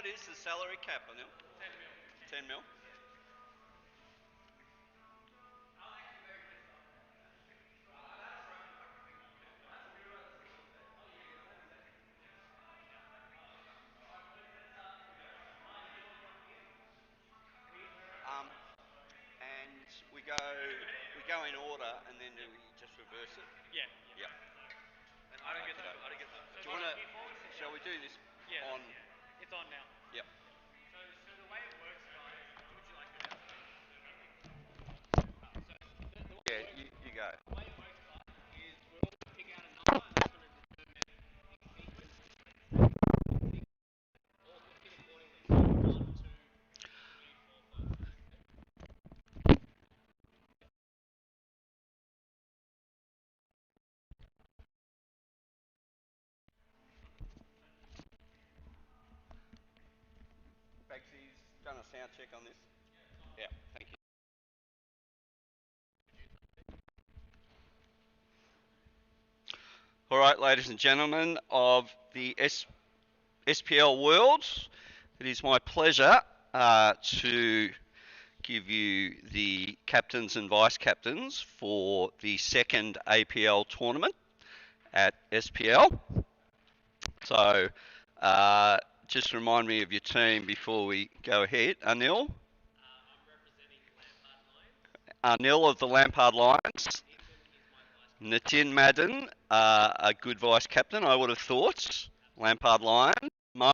What is the salary cap, Anil? 10 mil. And we go in order, and then do we just reverse it? Yeah. Yeah. I don't get that. Do you want to? Shall we do this on? It's on now. Yep. So the way it works, guys. Would you like to? Yeah, you go. The way it works, guys, is we'll all pick out a number, and that's going to determine in sequence. All pick accordingly. So 1, 2, 3, 4, 5. Bagsy's done a sound check on this. Yeah. Thank you. All right, ladies and gentlemen of the SPL world, it is my pleasure to give you the captains and vice captains for the second APL tournament at SPL. So just remind me of your team before we go ahead. Anil? I'm representing Lampard Lions. Anil of the Lampard Lions. Nathan is my vice Nitin Madden, a good vice captain, I would have thought. Lampard Lions. Mo?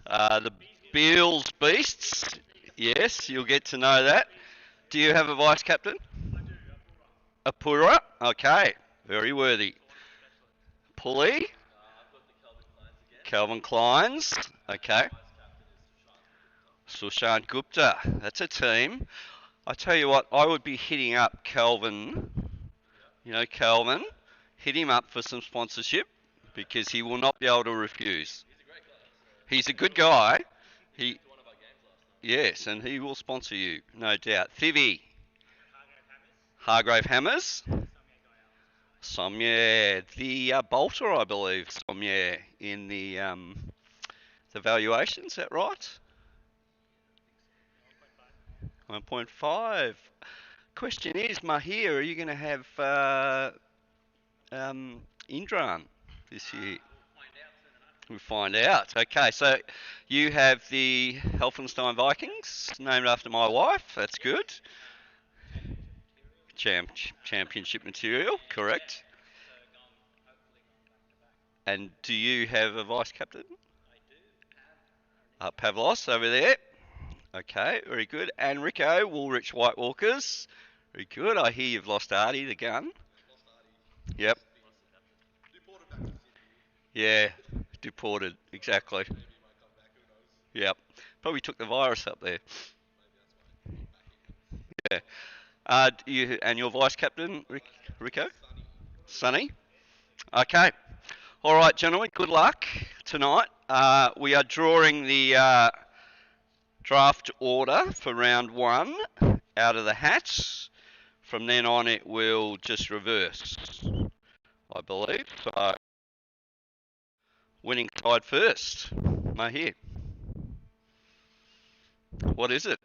The Beals Beasts. Yes, you'll get to know that. Do you have a vice captain? I do. Apura? Okay, very worthy. Pulley? I've got the Calvin Kleins. Okay. Sushant Gupta. That's a team. I tell you what, I would be hitting up Calvin. You know, Calvin. Hit him up for some sponsorship because he will not be able to refuse. He's a good guy. Yes, and he will sponsor you, no doubt. Thivy. Hargrave Hammers. Somye, the bolter, I believe. Somye in the valuation. Is that right? 1.5. Question is, Mahir, are you going to have Indran this year? We'll find out. Okay, so you have the Healthenstein Vikings, named after my wife. That's good. Championship material, correct. And do you have a vice captain? Pavlos over there. Okay, very good. And Rico, Woolrich White Walkers. Very good. I hear you've lost Artie, the gun. Yep. Yeah, deported, exactly. Yep. Probably took the virus up there. Yeah. And your vice captain, Rico? Sonny? Okay. All right, gentlemen, good luck tonight. We are drawing the draft order for round 1 out of the hat. From then on, it will just reverse, I believe. So, winning side first. Mahir. What is it?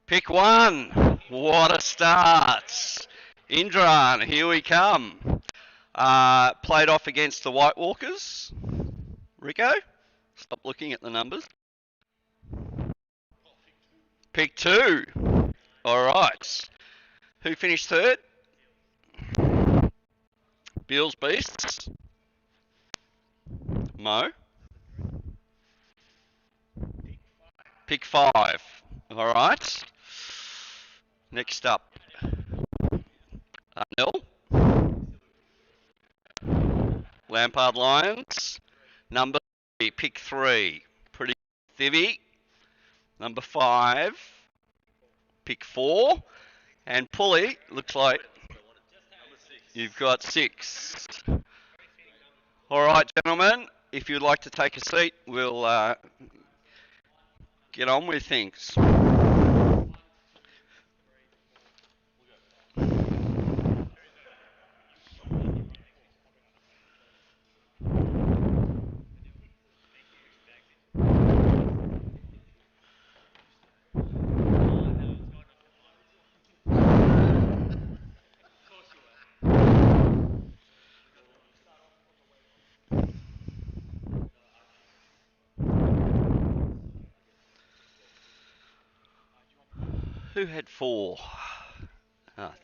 Pick 1. What a start. Indran, here we come. Played off against the White Walkers. Rico, stop looking at the numbers. Pick 2. All right. Who finished third? Beals Beasts. Mo. Pick 5. All right. Next up. Anil. Lampard Lions. Number 3. Pick 3. Pretty thivy. Number 5. Pick 4. And Pulley, looks like you've got 6. All right, gentlemen, if you'd like to take a seat, we'll get on with things. Who had 4?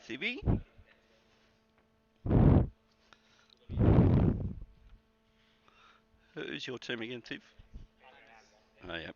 Thibby. Who's your team again, Thib? Oh, yep.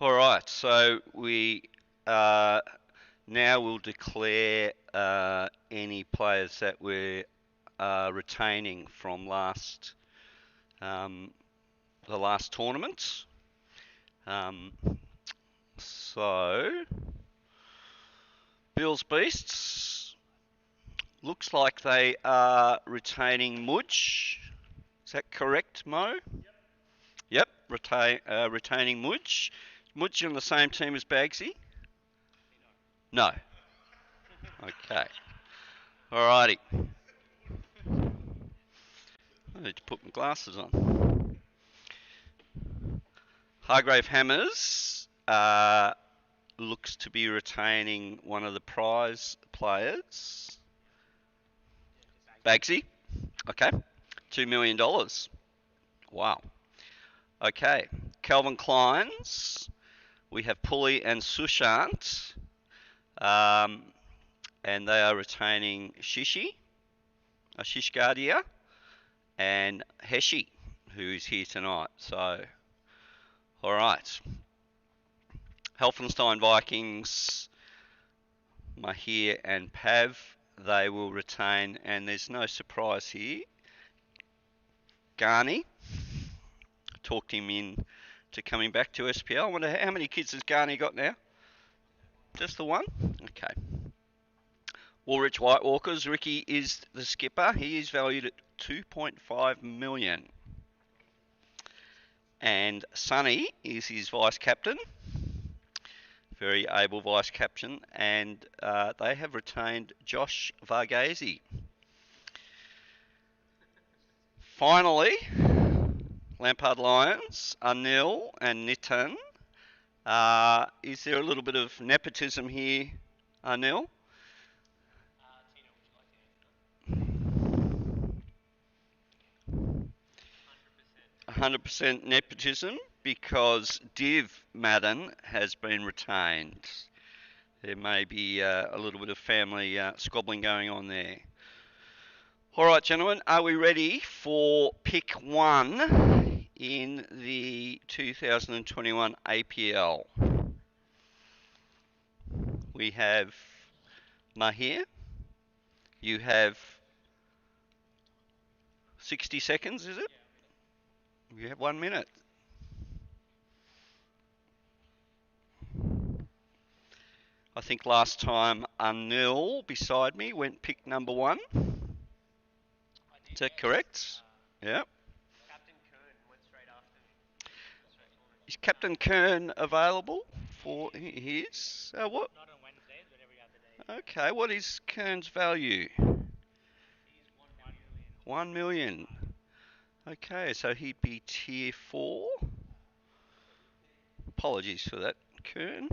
All right, so we now will declare any players that we're retaining from the last tournament. So, Bills Beasts, looks like they are retaining Mudge. Is that correct, Mo? Yep, retaining Mudge. Mudge on the same team as Bagsy? No. Okay. Alrighty. I need to put my glasses on. Hargrave Hammers looks to be retaining one of the prize players. Bagsy. Okay. $2 million. Wow. Okay. Calvin Klein's. We have Pulley and Sushant. And they are retaining Shishgardia, and Heshi, who's here tonight. So, all right. Healthenstein Vikings, Mahir and Pav, they will retain, and there's no surprise here. Garni, talked him in to coming back to SPL. I wonder how many kids has Garni got now? Just the one? Okay. Woolwich White Walkers, Ricky is the skipper. He is valued at 2.5 million. And Sonny is his vice captain. Very able vice captain. And they have retained Josh Varghese. Finally, Lampard Lions, Anil and Nitin. Is there a little bit of nepotism here, Anil? 100% nepotism, because Div Madden has been retained. There may be a little bit of family squabbling going on there. All right, gentlemen, are we ready for pick 1 in the 2021 APL? We have Mahir. You have 60 seconds, is it? You have 1 minute. I think last time Anil beside me went pick number 1. Is that correct? Yeah. Captain Kern went straight after me. Is Captain Kern available for his? What? Not on Wednesdays, but every other day. Okay, what is Kern's value? He's 1 million. 1 million. Okay, so he'd be tier 4. Apologies for that, Kern.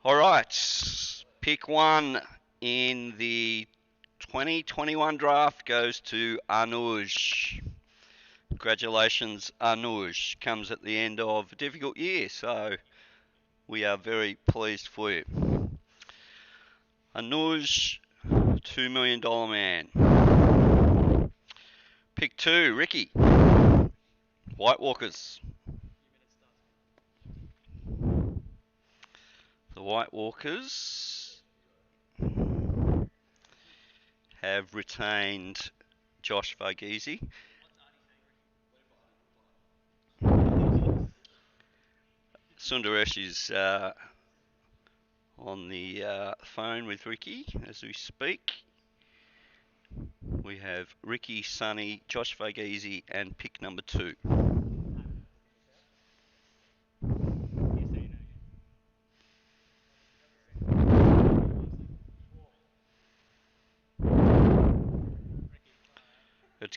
All right, pick 1 in the 2021 draft goes to Anuj. Congratulations, Anuj. Comes at the end of a difficult year, so we are very pleased for you. Anuj, $2 million man. Pick 2, Ricky. White Walkers. The White Walkers have retained Josh Varghese. Sundaresh is on the phone with Ricky as we speak. We have Ricky, Sonny, Josh Varghese, and pick number 2.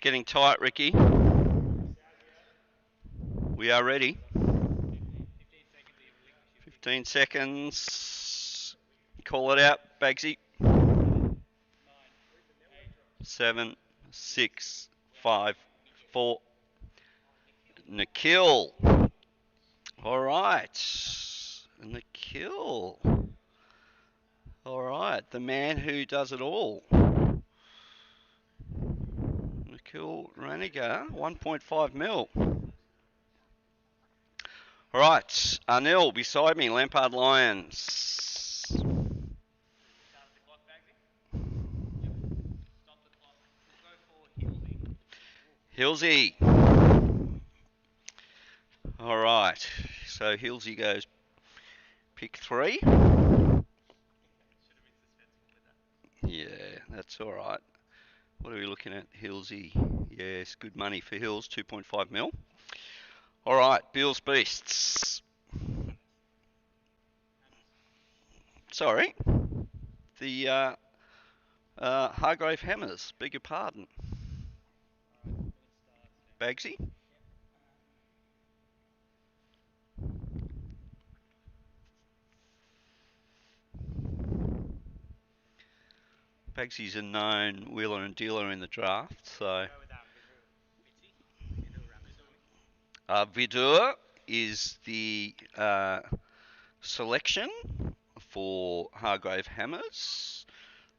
getting tight, Ricky. We are ready. 15 seconds. Call it out, Bagsy. 7, 6, 5, 4. Nikhil. All right. Nikhil. All right. The man who does it all. Nikhil Raniga, 1.5 mil. All right. Anil beside me, Lampard Lions. Hillsy. All right. So Hillsy goes pick 3. Yeah, that's all right. What are we looking at? Hillsy. Yes, good money for Hills, 2.5 mil. All right, Bills Beasts. Sorry. The Hargrave Hammers, beg your pardon. Bagsy? Bagsy's a known wheeler and dealer in the draft, so... Vidur is the selection for Hargrave Hammers.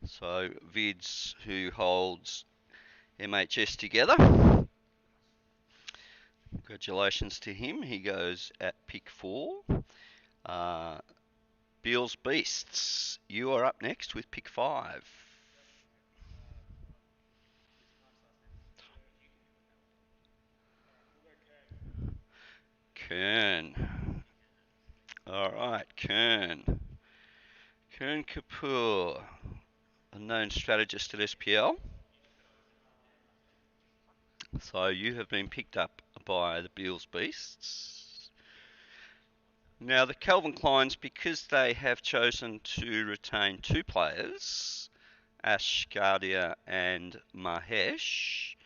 So Vids, who holds MHS together. Congratulations to him. He goes at pick 4. Beals Beasts, you are up next with pick 5. Kern. All right, Kern. Kern Kapoor, a known strategist at SPL. So you have been picked up by the Beals Beasts. Now the Calvin Kleins, because they have chosen to retain 2 players, Ash Gardia and Mahesh,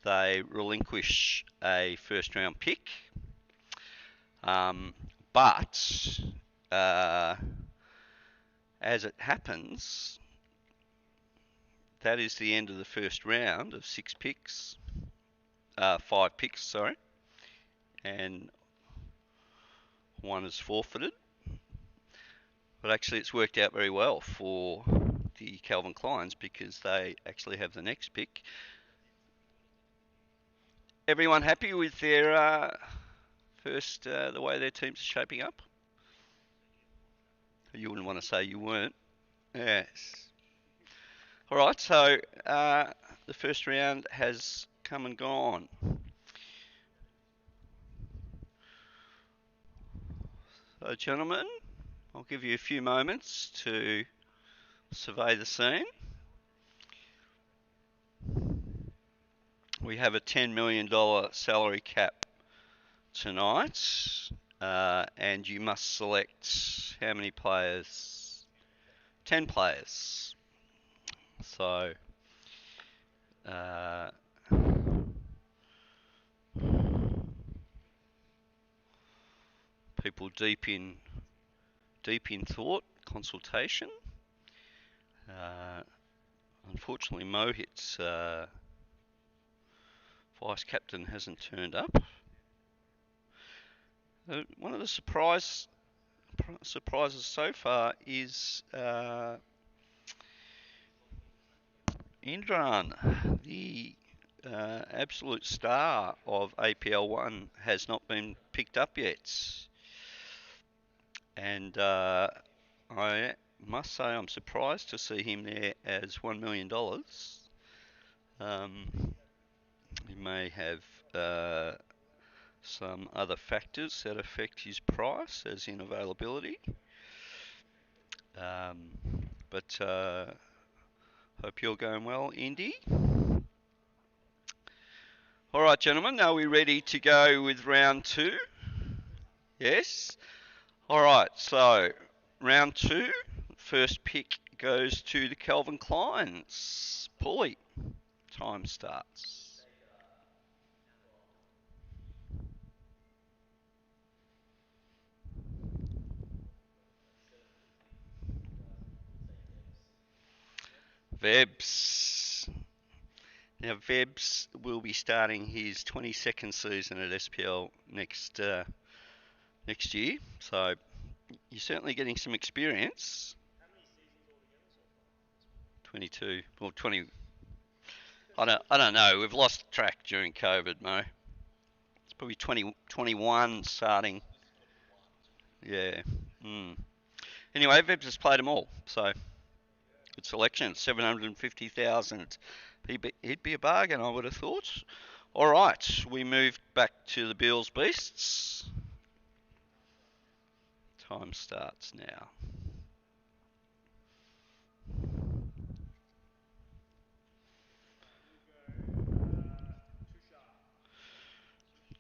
they relinquish a first round pick. But as it happens, that is the end of the first round of 6 picks. 5 picks, sorry. And 1 is forfeited. But actually it's worked out very well for the Calvin Kleins because they actually have the next pick. Everyone happy with their first, the way their teams are shaping up? You wouldn't want to say you weren't. Yes. All right, so the first round has come and gone. So, gentlemen, I'll give you a few moments to survey the scene. We have a $10 million salary cap tonight, and you must select how many players? 10 players. So, people deep in thought, consultation. Unfortunately, Mohit's vice captain hasn't turned up. One of the surprises so far is Indran, the absolute star of APL1, has not been picked up yet. And I must say I'm surprised to see him there as $1 million. He may have some other factors that affect his price, as in availability. But hope you're going well, Indy. All right, gentlemen, are we ready to go with round 2? Yes? All right, so round 2, first pick goes to the Calvin Kleins. Paulie, time starts. Vebs. Now Vebs will be starting his 22nd season at SPL next year, so you're certainly getting some experience. How many seasons altogether so far? 22 or 20. I don't know. We've lost track during COVID, Mo. It's probably 21 starting. This is 21. Yeah. Anyway, Vebs has played them all, so good selection. 750,000. He'd be a bargain, I would have thought. All right, we move back to the Bills Beasts. Time starts now.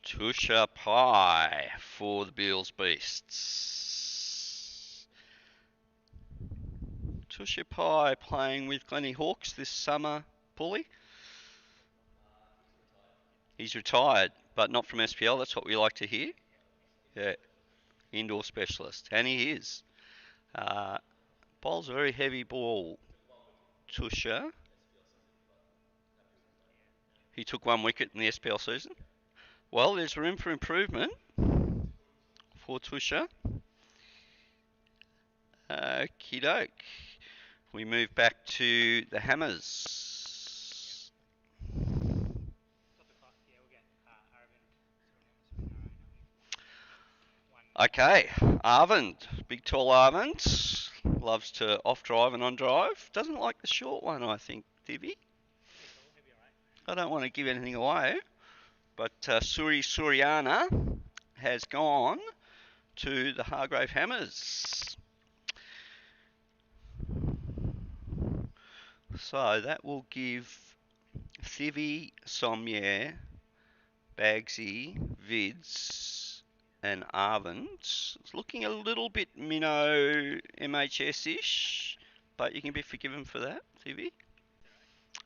Tusha Pie for the Bills Beasts. Tusha Pie playing with Glennie Hawkes this summer, Bully. He's retired, but not from SPL. That's what we like to hear. Yeah, indoor specialist, and he is. Bowls a very heavy ball. Tusha. He took 1 wicket in the SPL season. Well, there's room for improvement for Tusha. Okie doke. We move back to the Hammers. Okay, Arvind, big tall Arvind, loves to off drive and on drive. Doesn't like the short one, I think, Divvy. I don't want to give anything away, but Suryana has gone to the Hargrave Hammers. So that will give Thivi, Somyer, Bagsy, Vids, and Arvind. It's looking a little bit minnow MHS-ish, but you can be forgiven for that, Thivi.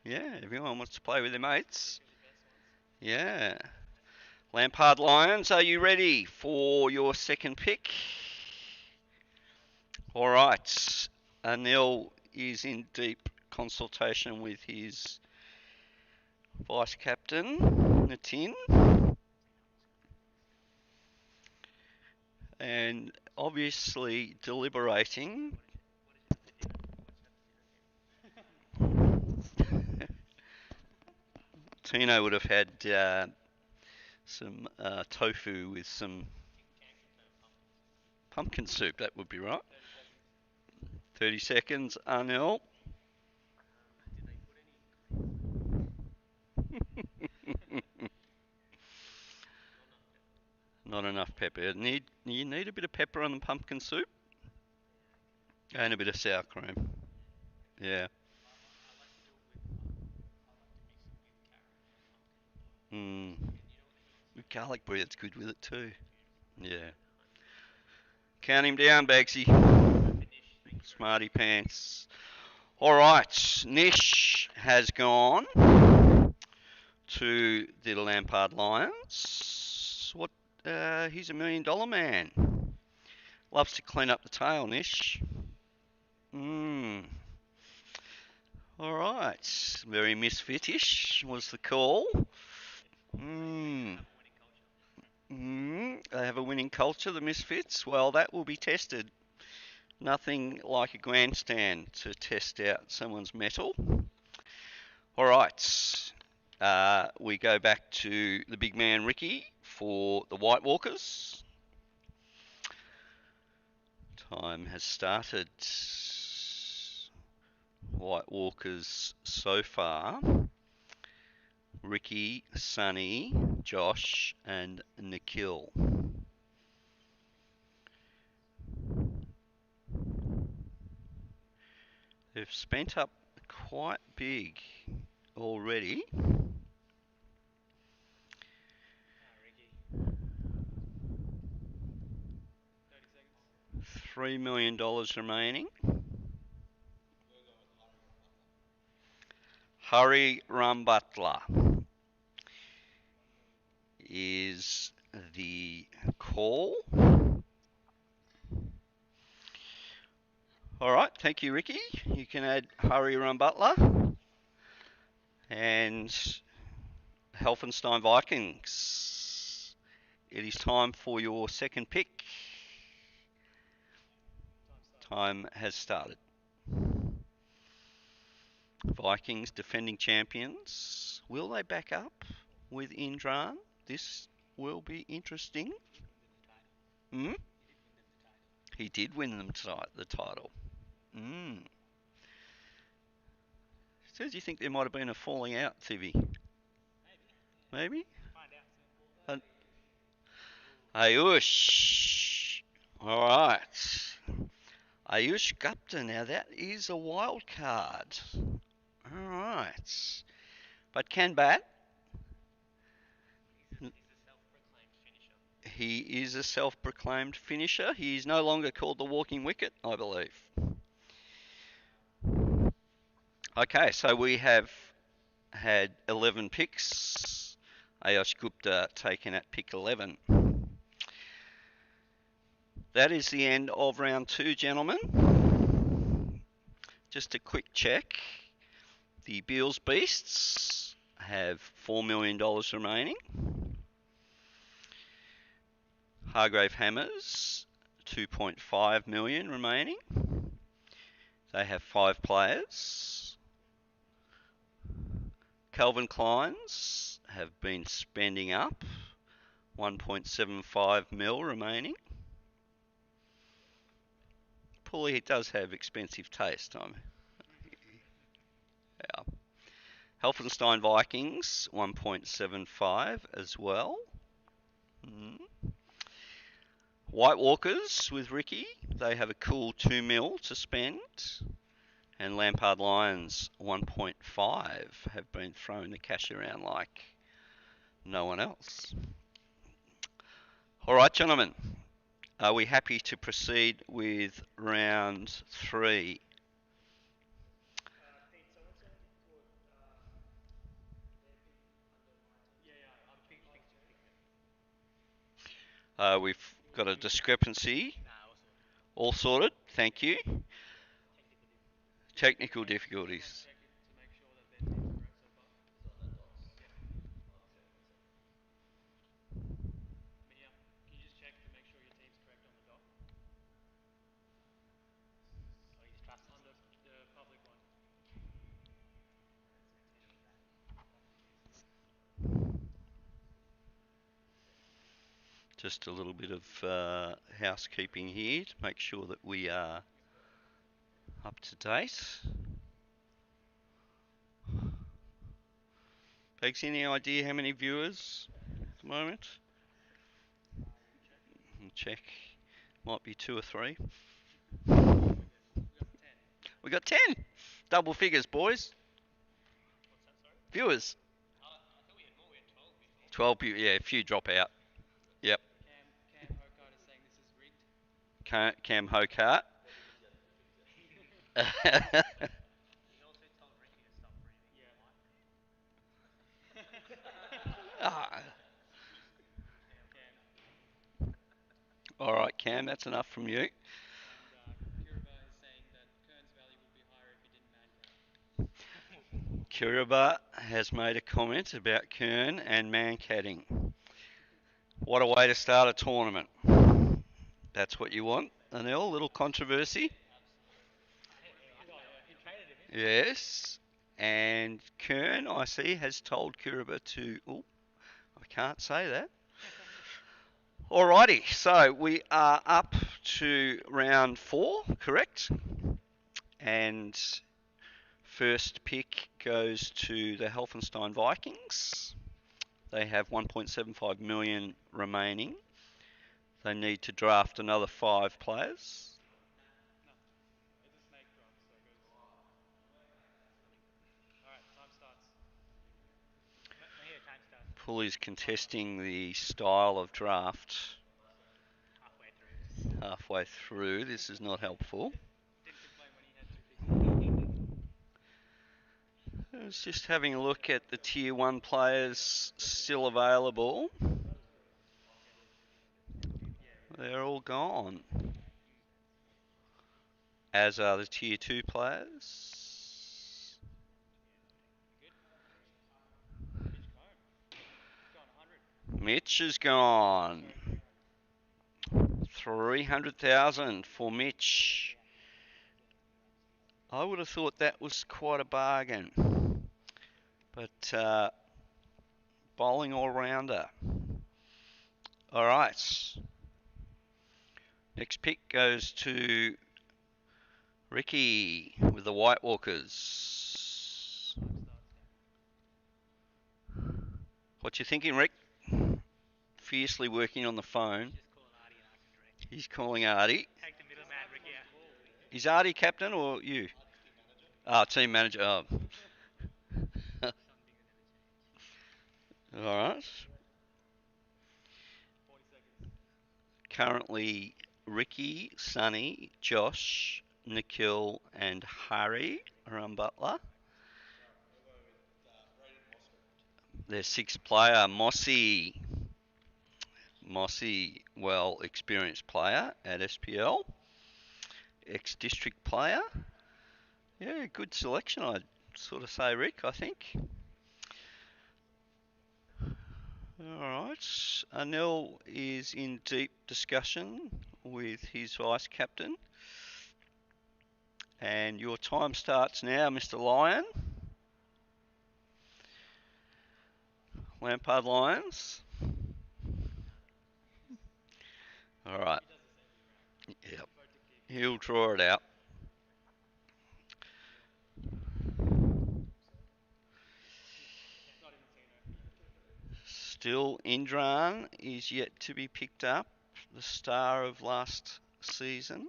Yeah, everyone wants to play with their mates. Yeah. Lampard Lions, are you ready for your second pick? All right. Anil is in deep consultation with his vice captain, Natin. And obviously deliberating. Tino would have had some tofu with some pumpkin soup. That would be right. 30 seconds, Arnell. Not enough pepper. You need a bit of pepper on the pumpkin soup. And a bit of sour cream. Yeah. With garlic bread's good with it too. Yeah. Count him down, Bagsy. Smarty pants. All right. Nish has gone to the Lampard Lions. He's $1 million man. Loves to clean up the tail, Nish. All right. Very misfitish was the call. They have a winning culture, the Misfits. Well, that will be tested. Nothing like a grandstand to test out someone's mettle. All right. We go back to the big man Ricky for the White Walkers. Time has started. White Walkers so far. Ricky, Sonny, Josh, and Nikhil. They've spent up quite big already. $3 million remaining. Hari Rambatla is the call. All right, thank you, Ricky. You can add Hurry Run Butler and Healthenstein Vikings. It is time for your second pick. Time has started. Vikings defending champions. Will they back up with Indran? This will be interesting. Hmm? He did win them the title. So do you think there might have been a falling out, Civi? Maybe? Ayush. All right. Ayush Gupta. Now that is a wild card. All right. But can bat. He is a self-proclaimed finisher. He is no longer called the walking wicket, I believe. Okay, so we have had 11 picks. Ayush Gupta taken at pick 11. That is the end of round 2, gentlemen. Just a quick check. The Beals Beasts have $4 million remaining. Hargrave Hammers, 2.5 million remaining. They have 5 players. Calvin Klein's have been spending up, 1.75 mil remaining. Paulie does have expensive taste, yeah. Healthenstein Vikings, 1.75 as well. White Walkers with Ricky, they have a cool 2 mil to spend. And Lampard Lions, 1.5, have been throwing the cash around like no one else. All right, gentlemen, are we happy to proceed with round 3? We've got a discrepancy. All sorted. Thank you. Technical difficulties. Just a little bit of housekeeping here to make sure that we are up to date. Pegs, any idea how many viewers at the moment? Check. Might be 2 or 3. We got 10. Double figures, boys. Viewers. 12, yeah, a few drop out. Yep. Cam Hokart. Ah. All right, Cam, that's enough from you. Kiraba has made a comment about Kern and man-catting. What a way to start a tournament. That's what you want, Anil? A little controversy. Yes. And Kern, I see, has told Kiraba to... Oh, I can't say that. Alrighty, so we are up to round 4, correct? And first pick goes to the Healthenstein Vikings. They have 1.75 million remaining. They need to draft another 5 players. Pulley's contesting the style of draft halfway through. This is not helpful. I was just having a look at the Tier 1 players still available. They're all gone. as are the Tier 2 players. Mitch is gone. 300,000 for Mitch. I would have thought that was quite a bargain. But bowling all-rounder. All right. Next pick goes to Ricky with the White Walkers. What you thinking, Rick? Fiercely working on the phone. He's calling Artie. Take the middleman, Ricky. Is Artie captain or you? Team manager. Oh. All right. Currently, Ricky, Sonny, Josh, Nikhil, and Harry are on Butler. Their sixth player, Mossy, well experienced player at SPL, ex-district player. Yeah, good selection, I'd sort of say, Rick, I think. Alright, Anil is in deep discussion with his vice captain. And your time starts now, Mr. Lion. Lampard Lions. Alright. Yep. He'll draw it out. Still, Indran is yet to be picked up, the star of last season.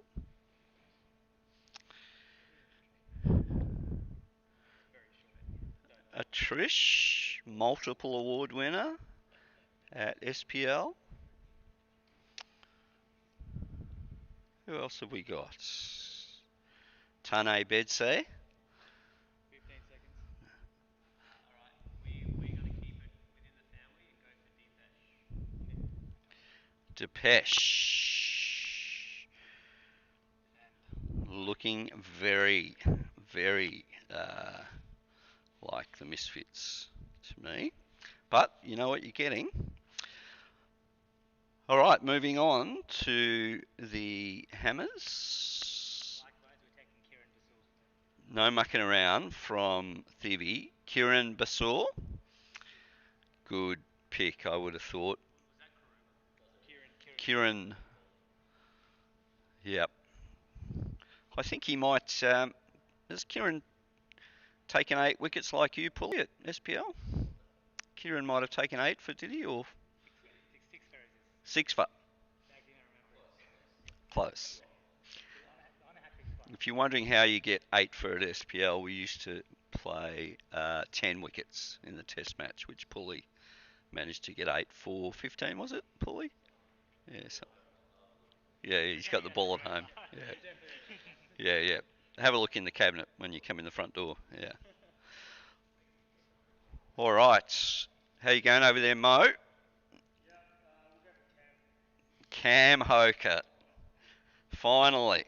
Trish, multiple award winner at SPL. Who else have we got? Tane Bedse. 15 seconds. Alright, we're going to keep it within the family and go for Depeche. Looking very, very like the Misfits to me. But you know what you're getting. All right, moving on to the Hammers. No mucking around from Thivi. Kieran Basur. Good pick, I would have thought. Kieran. Yep. I think he might. Has Kieran taken 8 wickets like you, Pulley, at SPL? Kieran might have taken 8 for, did he? Or 6 for? Close. If you're wondering how you get 8 for at SPL, we used to play 10 wickets in the test match, which Pulley managed to get 8 for 15, was it, Pulley? Yeah, yeah, he's got the ball at home. Yeah. Have a look in the cabinet when you come in the front door. Yeah. All right. How you going over there, Mo? Cam Hoker. Finally.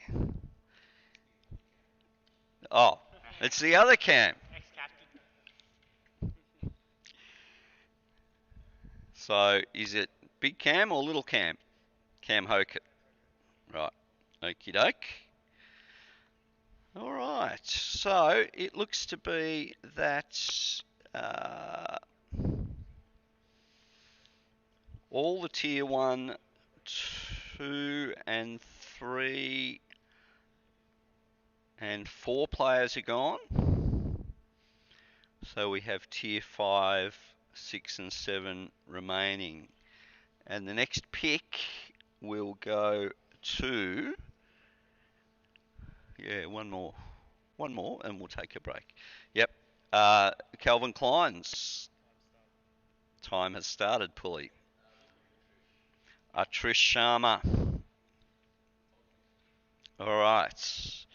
Oh, it's the other Cam. So, is it Big Cam or Little Cam? Cam Hoker. Right. Okie doke. All right. So, it looks to be that all the Tier 1, 2 and 3 and 4 players are gone. So we have Tier 5, 6 and 7 remaining. And the next pick will go to... Yeah, one more and we'll take a break. Yep. Calvin Klein's time has started, Pulley. Trish Sharma. All right.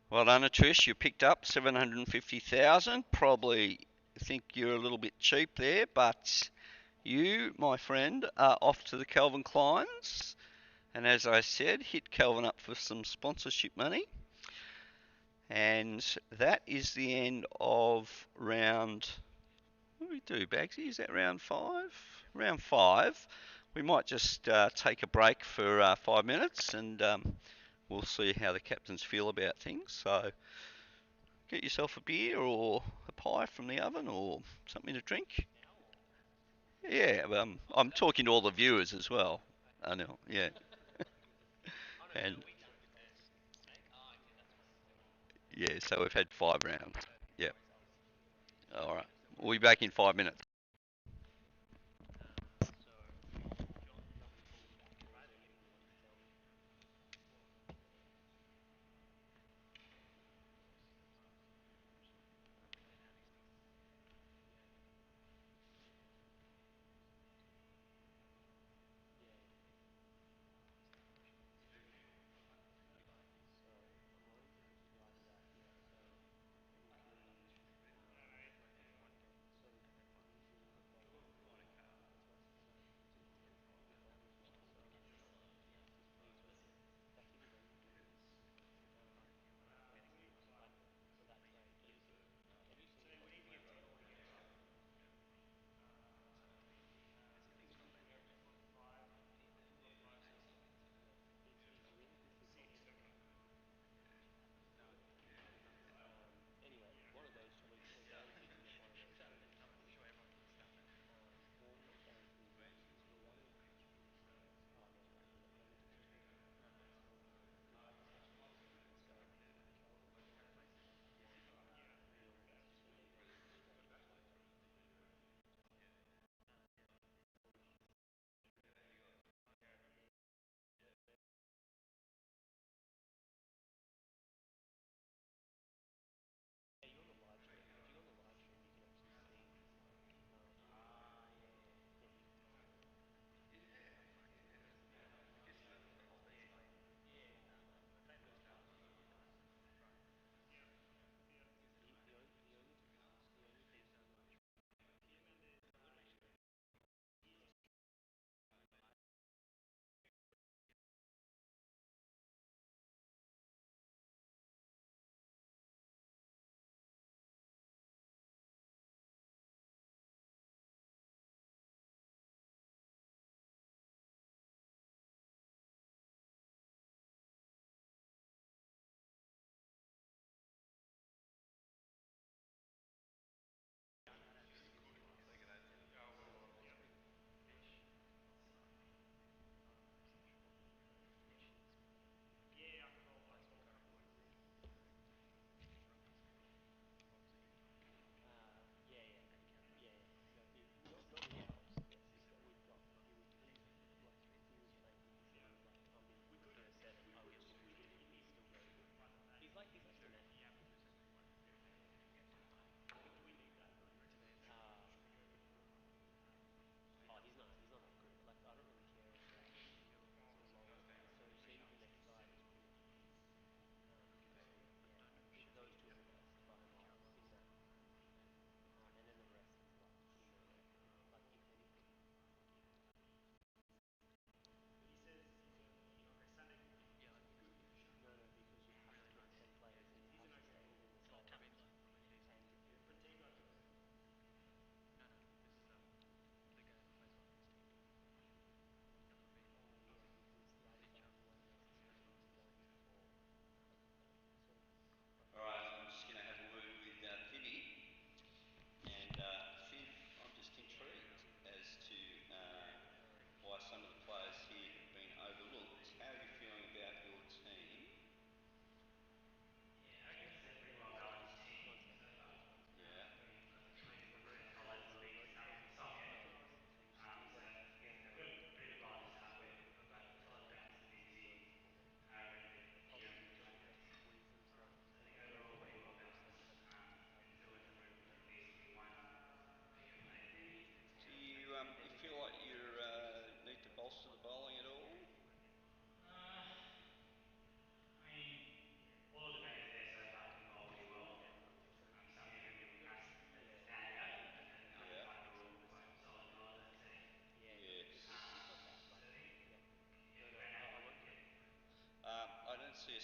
Well done, Trish. You picked up 750,000. Probably think you're a little bit cheap there, but you, my friend, are off to the Calvin Kleins. And as I said, hit Calvin up for some sponsorship money. And that is the end of round. What do we do, Bagsy? Is that round 5? Round 5. We might just take a break for 5 minutes and we'll see how the captains feel about things. So get yourself a beer or a pie from the oven or something to drink. Yeah, I'm talking to all the viewers as well. I know, yeah. And yeah, so we've had 5 rounds. Yeah. All right. We'll be back in 5 minutes.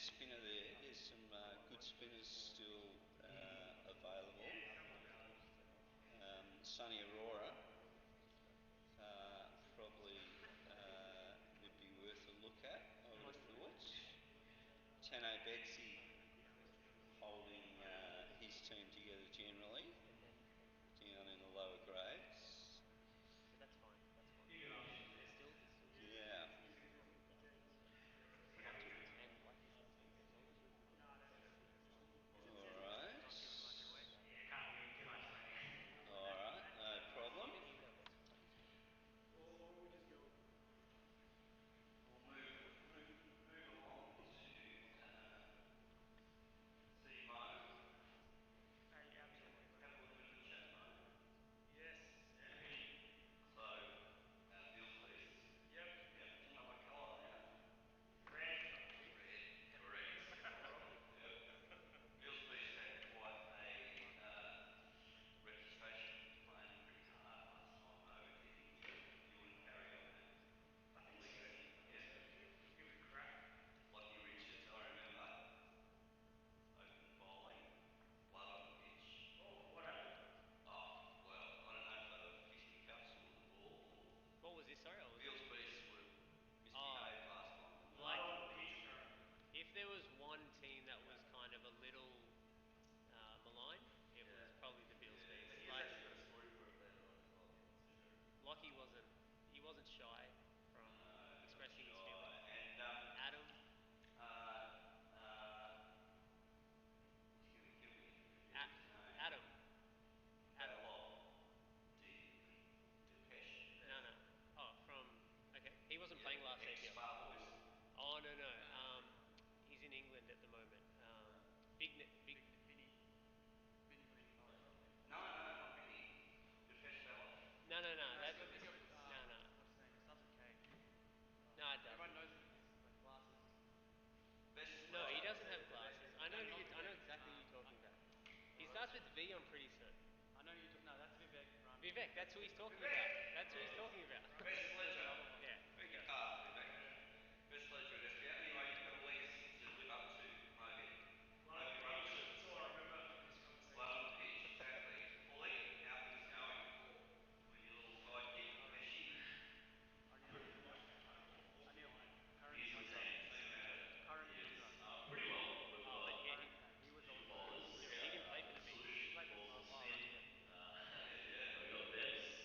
spinner there. There's some good spinners still available. Sunny Aurora probably would be worth a look at, I would have thought. Tano Betsy holding his team together generally down in the lower grades. But that's fine. They're still Yeah. and like you said, as long as you're within the Alright. Alright, no problem. Give me an email, boss. We'll move along to see Mo. Have a bit of a chat, Mo. So, Bill's piece. Yep. Tell me what colour now. Red. Correct. Yep. Bill's piece had quite a reputation for playing pretty hard last time, Mo. You wouldn't carry on that legacy. Yeah. Lockie Richards, I remember. Open bowling. Blood on the pitch. Oh, well, I don't know if they were fisticuffs or the ball or What was this? Sorry, I was. Bill's piece would have misbehaved last time, didn't they? Like, if there was one team that was kind of a little maligned, it was probably the Bills fans. Like, Lockie wasn't. He wasn't shy from expressing his feelings. And Adam, he's going to kill me if I forget his name. Adam. Depeche. No. Oh, from. Okay, he wasn't playing last APL. Ex-Father Oh no. He's in England at the moment. Big. No, not Vinny. Depeche fella. No. That's no. No, it doesn't. Best No, he player. doesn't have glasses. I know exactly who you're talking about. He starts with V, I'm pretty certain. Vivek, that's who he's talking about. Best ledger. Yeah. Beg your pardon, Vivek. Best ledger at SPL. Anyway, you've got a legacy to live up to, Moby. Hope you're up to it. Blood on the pitch, exactly. Paulie, how are things going? With your little sidekick, Pesci. He's the team manager. Yes, pretty well. With Oh, but yeah, super bowlers, he didn't play for the V. Swoosh, balls and spin. We got Bebs,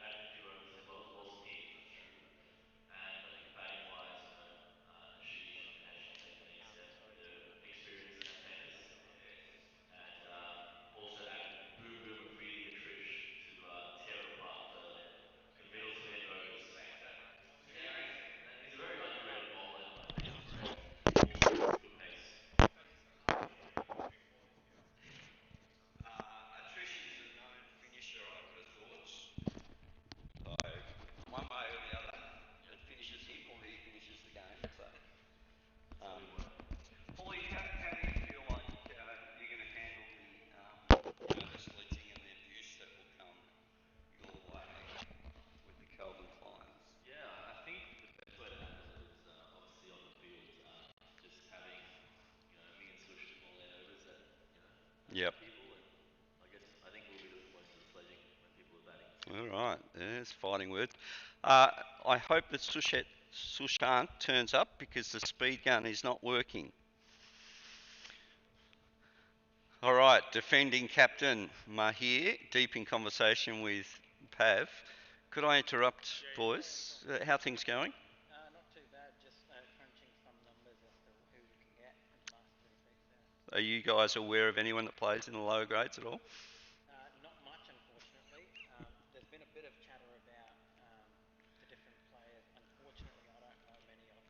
Adam Jerome as well, balls and hit, that's true. And I think batting wise, Ashish, Mahesh and Nathan East, Sorry to they're experienced campaigners. Yes. And also adding Boom Boom McCready and Trish to tear apart the middle to end overs. Yeah. He's a very underrated bowler in my opinion. Balls good pace. Trish is a known finisher, I would have thought. So, one way or the other, it finishes him or he finishes the game. So, That's how we want it. Paulie, how do you feel like you're going to handle the sledging and the abuse that will come your way with the Kelvin clients? Yeah, I think the best way to handle it is obviously on the field, just having me and Swoosh to bowl out overs at Yep. people, and I think we'll be doing most of the sledging when people are batting. All right, there's fighting word. I hope that Sushant turns up because the speed gun is not working. All right, defending captain Mahir, deep in conversation with Pav. Could I interrupt, boys? How are things going? Not too bad, just crunching some numbers as to who we can get in the last 3 weeks. Are you guys aware of anyone that plays in the lower grades at all? Not much, unfortunately. There's been a bit of chatter about the different players. Unfortunately, I don't know many of them.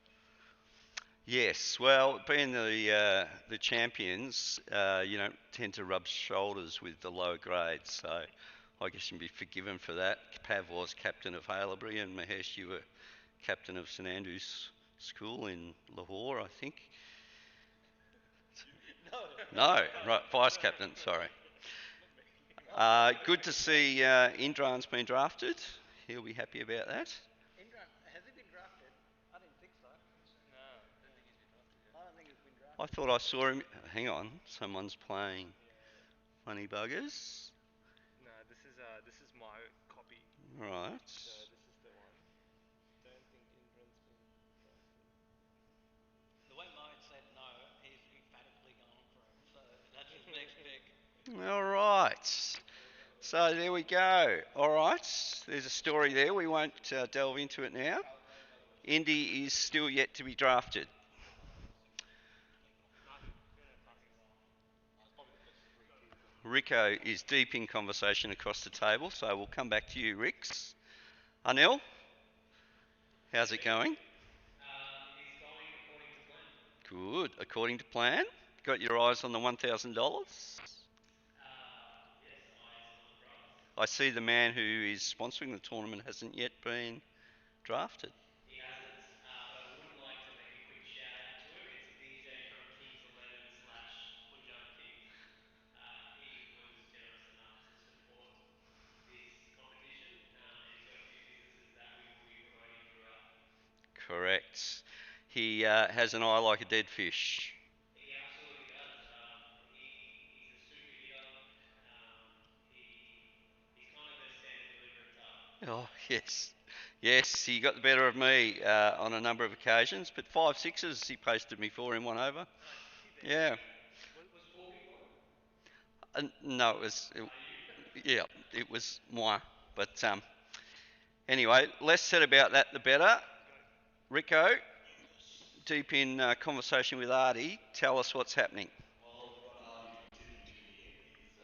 Yes, well, being the champions, you don't tend to rub shoulders with the lower grades, so I guess you can be forgiven for that. Pav was captain of Haileybury, and Mahesh, you were captain of St Andrew's School in Lahore, I think. No, right, vice captain. Sorry. Good to see Indran's been drafted. He'll be happy about that. Indra, has he been drafted? I didn't think so. No, I don't think he's been drafted yet. Oh, I thought I saw him. Hang on, someone's playing funny buggers. No, this is my copy. Right. So this is the one. Don't think Imran's been drafted. The way Mo had said no, he's emphatically gone for him. So that's his next pick. All right. So there we go. All right. There's a story there. We won't delve into it now. Indy is still yet to be drafted. Rico is deep in conversation across the table, so we'll come back to you, Rix. Anil, how's it going? It's going according to plan. Good, according to plan. Got your eyes on the $1,000? Yes, eyes on the prize. I see the man who is sponsoring the tournament hasn't yet been drafted. He hasn't, but I would like to make a quick shout out to him. It's DJ from Kings 11 slash Footyard Kings. He was generous enough to support this competition, and he's got a few businesses that we will be promoting throughout. Correct. He has an eye like a dead fish. He absolutely does. He's a superhero. He's kind of the stand and deliver type. Oh, yes. Yes, he got the better of me on a number of occasions, but 5 6s he posted me for in one over. Yeah. Was Forky for him? No, yeah, it was moi. But anyway, less said about that, the better. Rico, deep in conversation with Artie, tell us what's happening. Well, I've got Artie from Tipping Jimmy. He's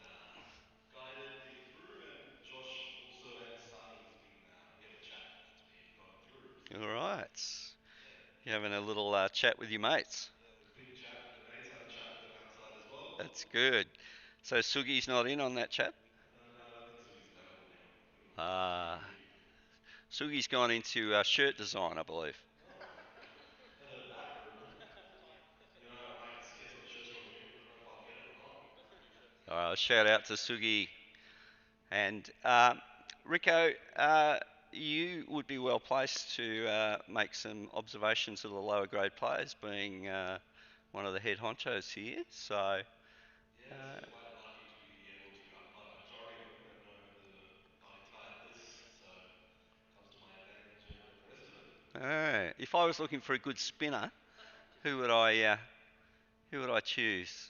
guided me through, and Josh also and Sunny's been we have a chat that's been going through. So All right. yeah, You're having a little chat with your mates. yeah, there's been a chat with the mates, had a chat with them outside as well. That's good. So Sugi's not in on that chat? No, I think Sugi's available now. Putting on his Ah. PhD. Sugi's gone into shirt design, I believe. Oh, hadn't heard that rumor. You know, I might get some shirts from him. I don't know if I'll get it or not. All right, shout out to Sugi. And Rico, you would be well placed to make some observations of the lower grade players, being one of the head honchos here. So, Yeah, so quite lucky to be able to umpire the majority of them and know my entire list. So comes to my advantage with the rest of it. if I was looking for a good spinner, who would I choose?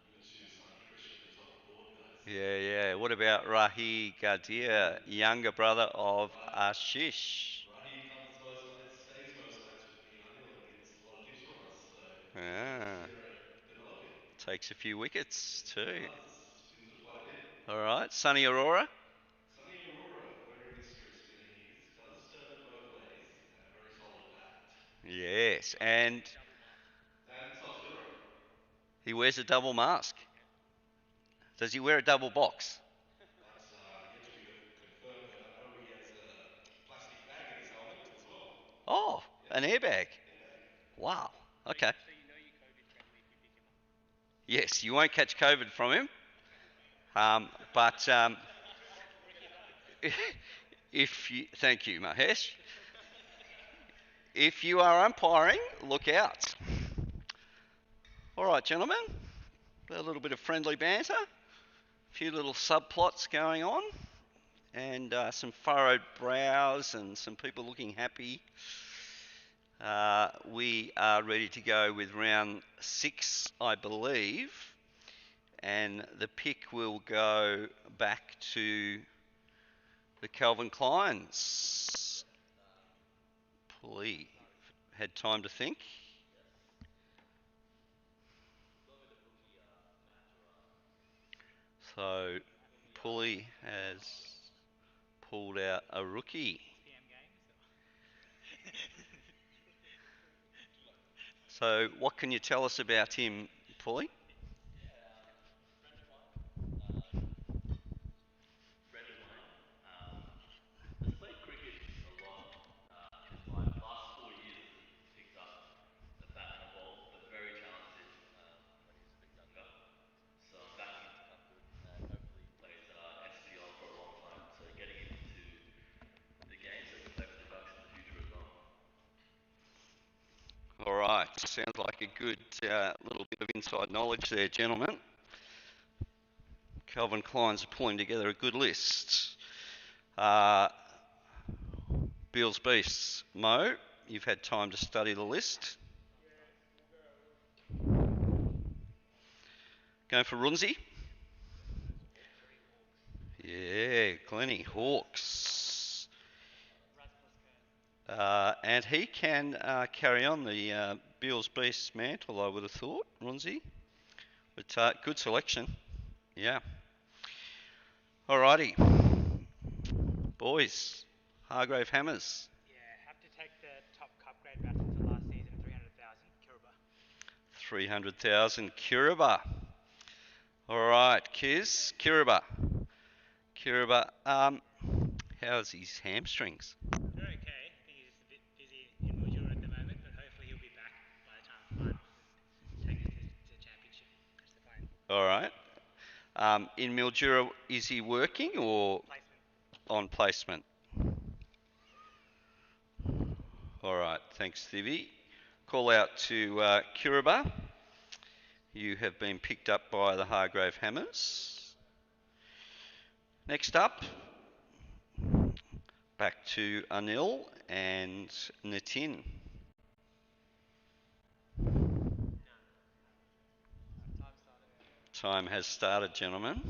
You can choose Sonny Christian if he's off the board, guys. Yeah. What about Rahi Gadir, younger brother of Ashish? Rahi comes most nights, stays most nights with me and Anil and gets a lot of tips from us. So love to Ah, see her develop him. takes a few wickets He too. does, spins it quite a bit. All right, Sunny Aurora. Sunny Aurora, very good strip spinner he is, does turn it both ways, and a very solid bat. Yes, and And Sub-Zero. he wears a double mask. Does he wear a double box? That's yet to be confirmed, but I know he has a plastic bag in his helmet as well. Oh, Yeah, an airbag. airbag. Wow. Okay. So you know you're COVID friendly if you pick him up. Yes, you won't catch COVID from him. But thank you, Mahesh. If you are umpiring, look out. All right, gentlemen. A little bit of friendly banter, a few little subplots going on, and some furrowed brows and some people looking happy. We are ready to go with round 6, I believe, and the pick will go back to the Calvin Kleins. Pulley had time to think. So Pulley has pulled out a rookie. PM games. So what can you tell us about him, Pulley? Friend of mine has played cricket a lot in his life. Last 4 years hasn't picked up a bat and a ball, but very talented when he was a bit younger. So I'm backing him to come good and hopefully plays SPL for a long time. So getting him into the game so he can play for the Ducks in the future as well. All right, sounds like a good little bit of inside knowledge there, gentlemen. Calvin Klein's are pulling together a good list. Beals Beasts, Mo, you've had time to study the list. Going for Runzi? Yeah, Glennie Hawks. And he can carry on the Beals Beasts mantle, I would have thought, Runzi. But good selection. Yeah. Alrighty. Boys, Hargrave Hammers. Yeah, have to take the top cup grade batsman for last season, 300,000, Kirba. 300,000, Kiraba. Alright, Kiraba. How's his hamstrings? They're okay. I think he's a bit busy in Mildura at the moment, but hopefully he'll be back by the time the finals and take us to the championship. That's the plan. Alright. In Mildura, is he working or Placement. on placement? Alright, thanks, Thivy. Call out to Kiraba. You have been picked up by the Hargrave Hammers. Next up, back to Anil and Nitin. Time has started, gentlemen.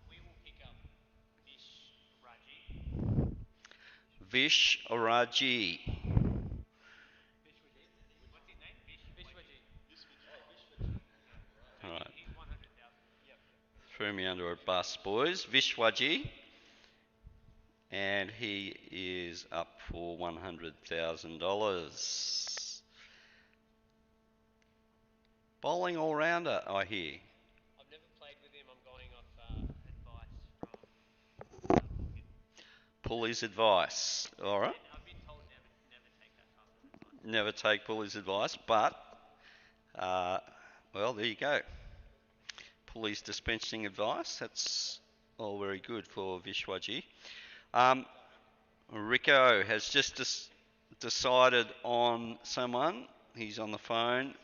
We will pick up Vish Raji. Vish Raji. What's his name? Vishwaji. All right. He's 100,000. Yep. Threw me under a bus, boys. Vishwaji. And he is up for $100,000. Bowling all-rounder, I hear. I've never played with him. I'm going off advice from Pulley's advice. All right. I've been told never take that type of advice. Never take Pulley's advice, but, well, there you go. Pulley's dispensing advice. That's all very good for Vishwaji. Rico has just decided on someone. He's on the phone.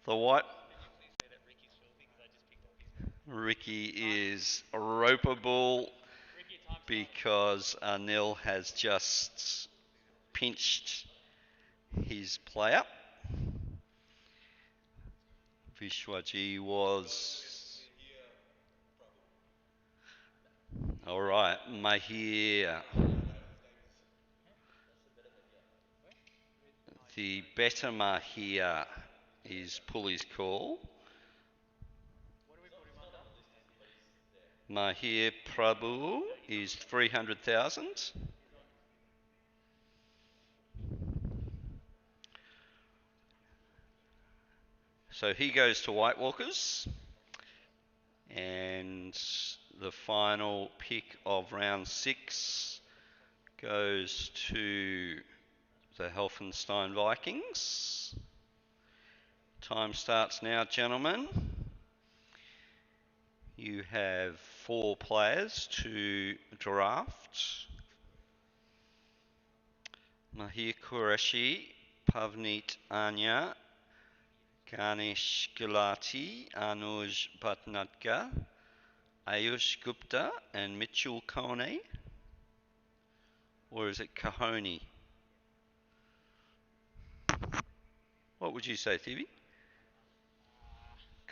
The what? Could you please say that Ricky's filthy because I just picked up his name? Ricky is ropeable Ricky, time's up. because Anil has just pinched his player. Vishwaji was... All right, Mahir. The better Mahir is Pulley's call. What do we put him under? Mahir Prabhu is 300,000. So he goes to White Walkers. And the final pick of round 6 goes to the Healthenstein Vikings. Time starts now, gentlemen. You have 4 players to draft. Mahir Qureshi, Pavneet Anya, Ganesh Gulati, Anuj Bhatnagar, Ayush Gupta and Mitchell Kone. Or is it Kahoni? What would you say, Thibby?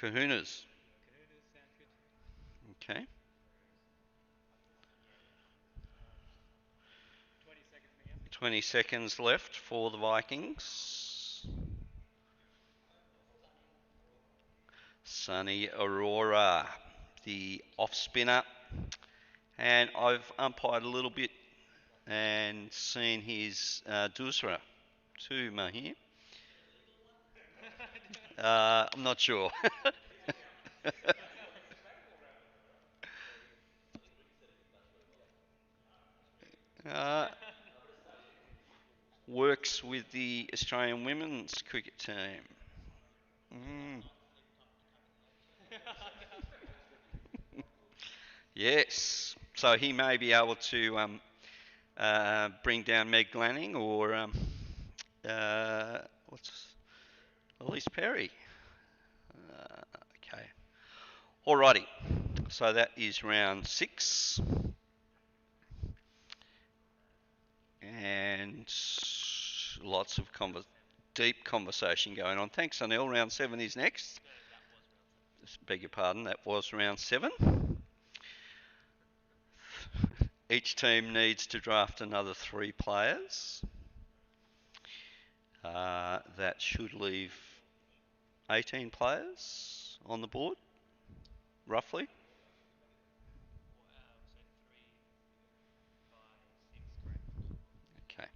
Kahunas. Kahunas sounds good. Okay. 20 seconds, Miguel. 20 seconds left for the Vikings. Sunny Aurora, the off spinner. And I've umpired a little bit and seen his Dusra too, Mahir. I'm not sure. Works with the Australian women's cricket team. Yes, so he may be able to bring down Meg Lanning or what's Elise Perry. Okay. Alrighty. So that is round 6. And lots of deep conversation going on. Thanks, Anil. Round 7 is next. No, that was round 7. Beg your pardon, that was round 7. Each team needs to draft another 3 players. That should leave 18 players on the board, roughly. So 3, 5, 6, correct? Okay.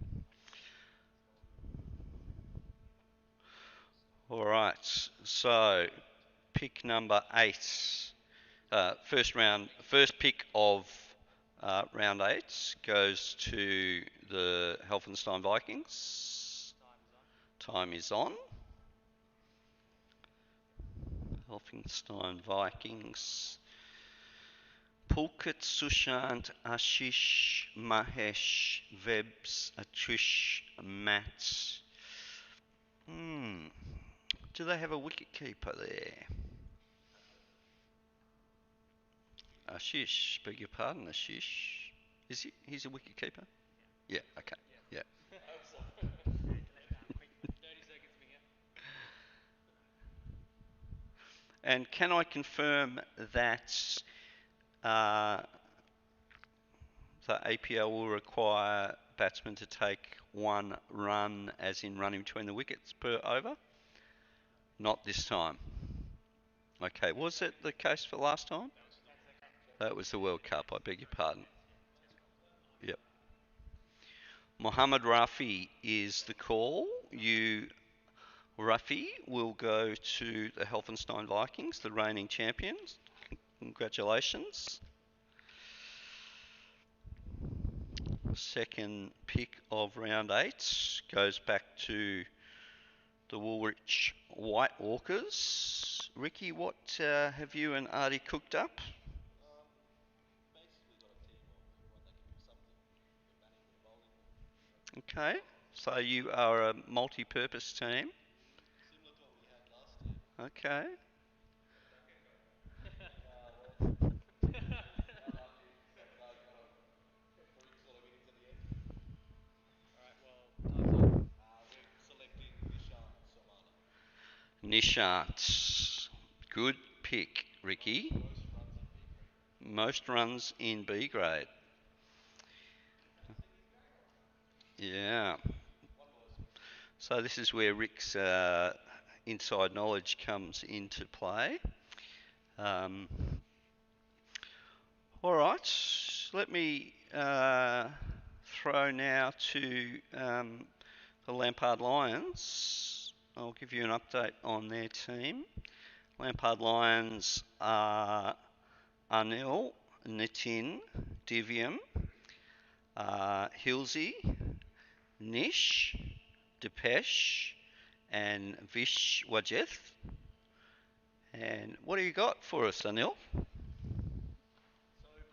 All right. So, pick number 8. First pick of round 8 goes to the Healthenstein Vikings. Time is on. Time is on. Healthenstein Vikings. Pulkit, Sushant, Ashish, Mahesh, Vebs, Atrish, Matt. Do they have a wicket keeper there? Ashish, beg your pardon, Ashish. Is he? He's a wicket keeper? Yeah, okay. Yeah. I hope so. Quick, 30 seconds, Miguel. And can I confirm that the APL will require batsmen to take 1 run, as in running between the wickets, per over? Not this time. Okay, was it the case for last time? That was the World Cup, I beg your pardon. Yep. Mohammed Rafi is the call. Rafi will go to the Healthenstein Vikings, the reigning champions. Congratulations. Second pick of round 8 goes back to the Woolwich White Walkers. Ricky, what have you and Artie cooked up? Okay, so you are a multi-purpose team. Okay. Alright, well, time's up. Nishant. Good pick, Ricky. Most runs in B grade. Yeah. So this is where Rick's inside knowledge comes into play. All right, let me throw now to the Lampard Lions. I'll give you an update on their team. Lampard Lions are Anil, Nitin, Divyam, Hilsey, Nish, Depesh, and Vish Wajeth. And what do you got for us, Anil? So,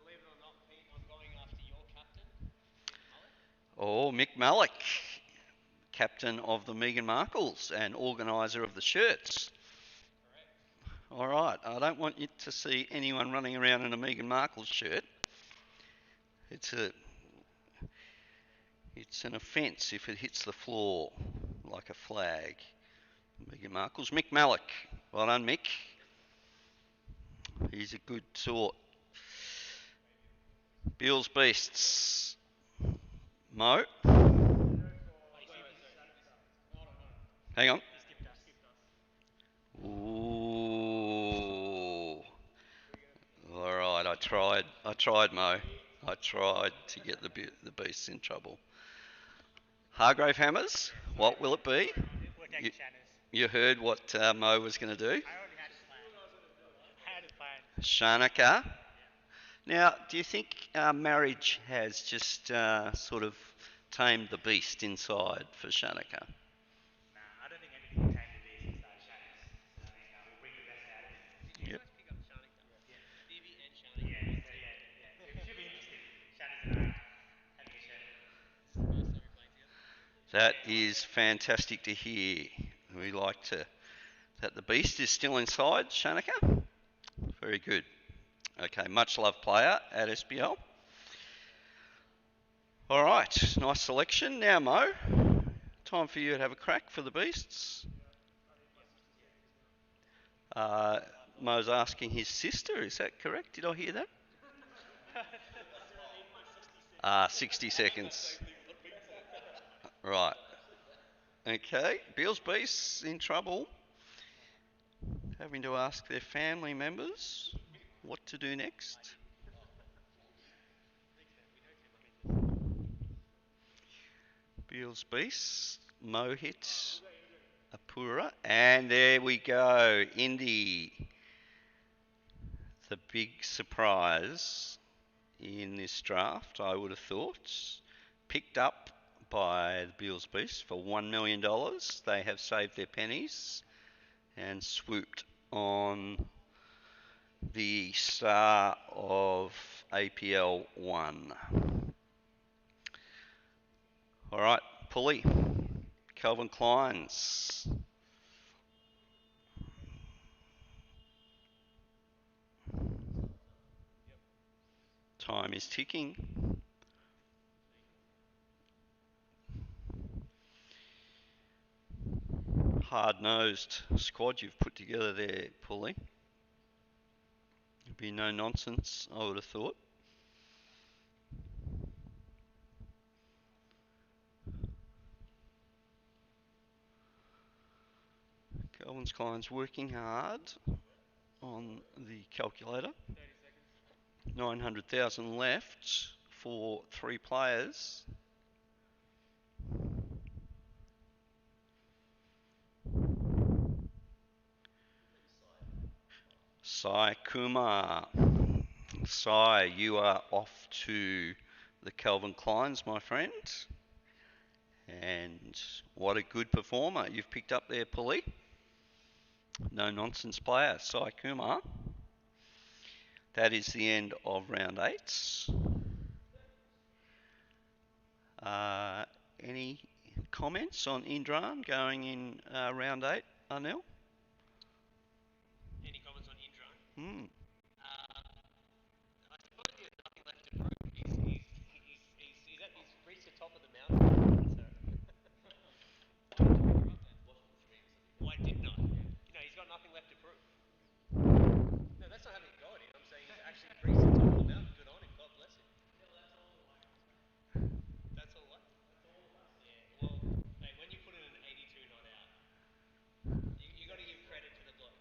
believe it or not, Pete, I'm going after your captain, Mick Mullet. Oh, Mick Malik, captain of the Meghan Markles and organiser of the shirts. Correct. All right, I don't want you to see anyone running around in a Meghan Markle shirt. It's an offence if it hits the floor like a flag. Meghan Markle's Mick Malik. Well done, Mick. He's a good sort. Bill's Beasts. Mo? Hang on. Ooh. All right, I tried, Mo. I tried to get the Beasts in trouble. Hargrave Hammers. What will it be? You heard what Mo was going to do. I already had it planned. I had it planned. Shanaka. Now, do you think marriage has just sort of tamed the beast inside for Shanaka? Nah, I don't think anything can tame the beast inside Shannon's. I think we'll bring the best out of him. Did you Yep. guys pick up Shanika? Stevie and Shanika. Yeah. It should be interesting. Shannon's and I having a shirt. That is fantastic to hear. We like to that the beast is still inside, Shanika. Very good. Okay, much loved player at SPL. All right, nice selection. Now, Mo, time for you to have a crack for the beasts. Mo's asking his sister, is that correct? Did I hear that? 60 seconds. Right. Okay, Beals Beasts in trouble. Having to ask their family members what to do next. Beals Beasts, Mo hits Apura, and there we go. Indy, the big surprise in this draft, I would have thought. Picked up by the Beals Beasts for $1 million. They have saved their pennies and swooped on the star of APL 1. All right, Pulley, Calvin Klein's. Time is ticking. Hard-nosed squad you've put together there, Pulley. There'd be no nonsense, I would have thought. Calvin Klein's working hard on the calculator. 30 seconds. 900,000 left for 3 players. Sai Kumar. Sai, you are off to the Calvin Kleins, my friend. And what a good performer you've picked up there, Pulley. No nonsense player, Sai Kumar. That is the end of round 8. Any comments on Indran going in round 8, Arnell? Any comments on Indran? Hmm. I suppose he has nothing left to prove. He's reached the top of the mountain. So. Why didn't I? You know, he's got nothing left to prove. No, that's not having a go at him. I'm saying he's actually reached the top of the mountain. Good on him. God bless him. That's all what? Yeah, well, hey, when you put in an 82 not out, you got to give credit to the bloke.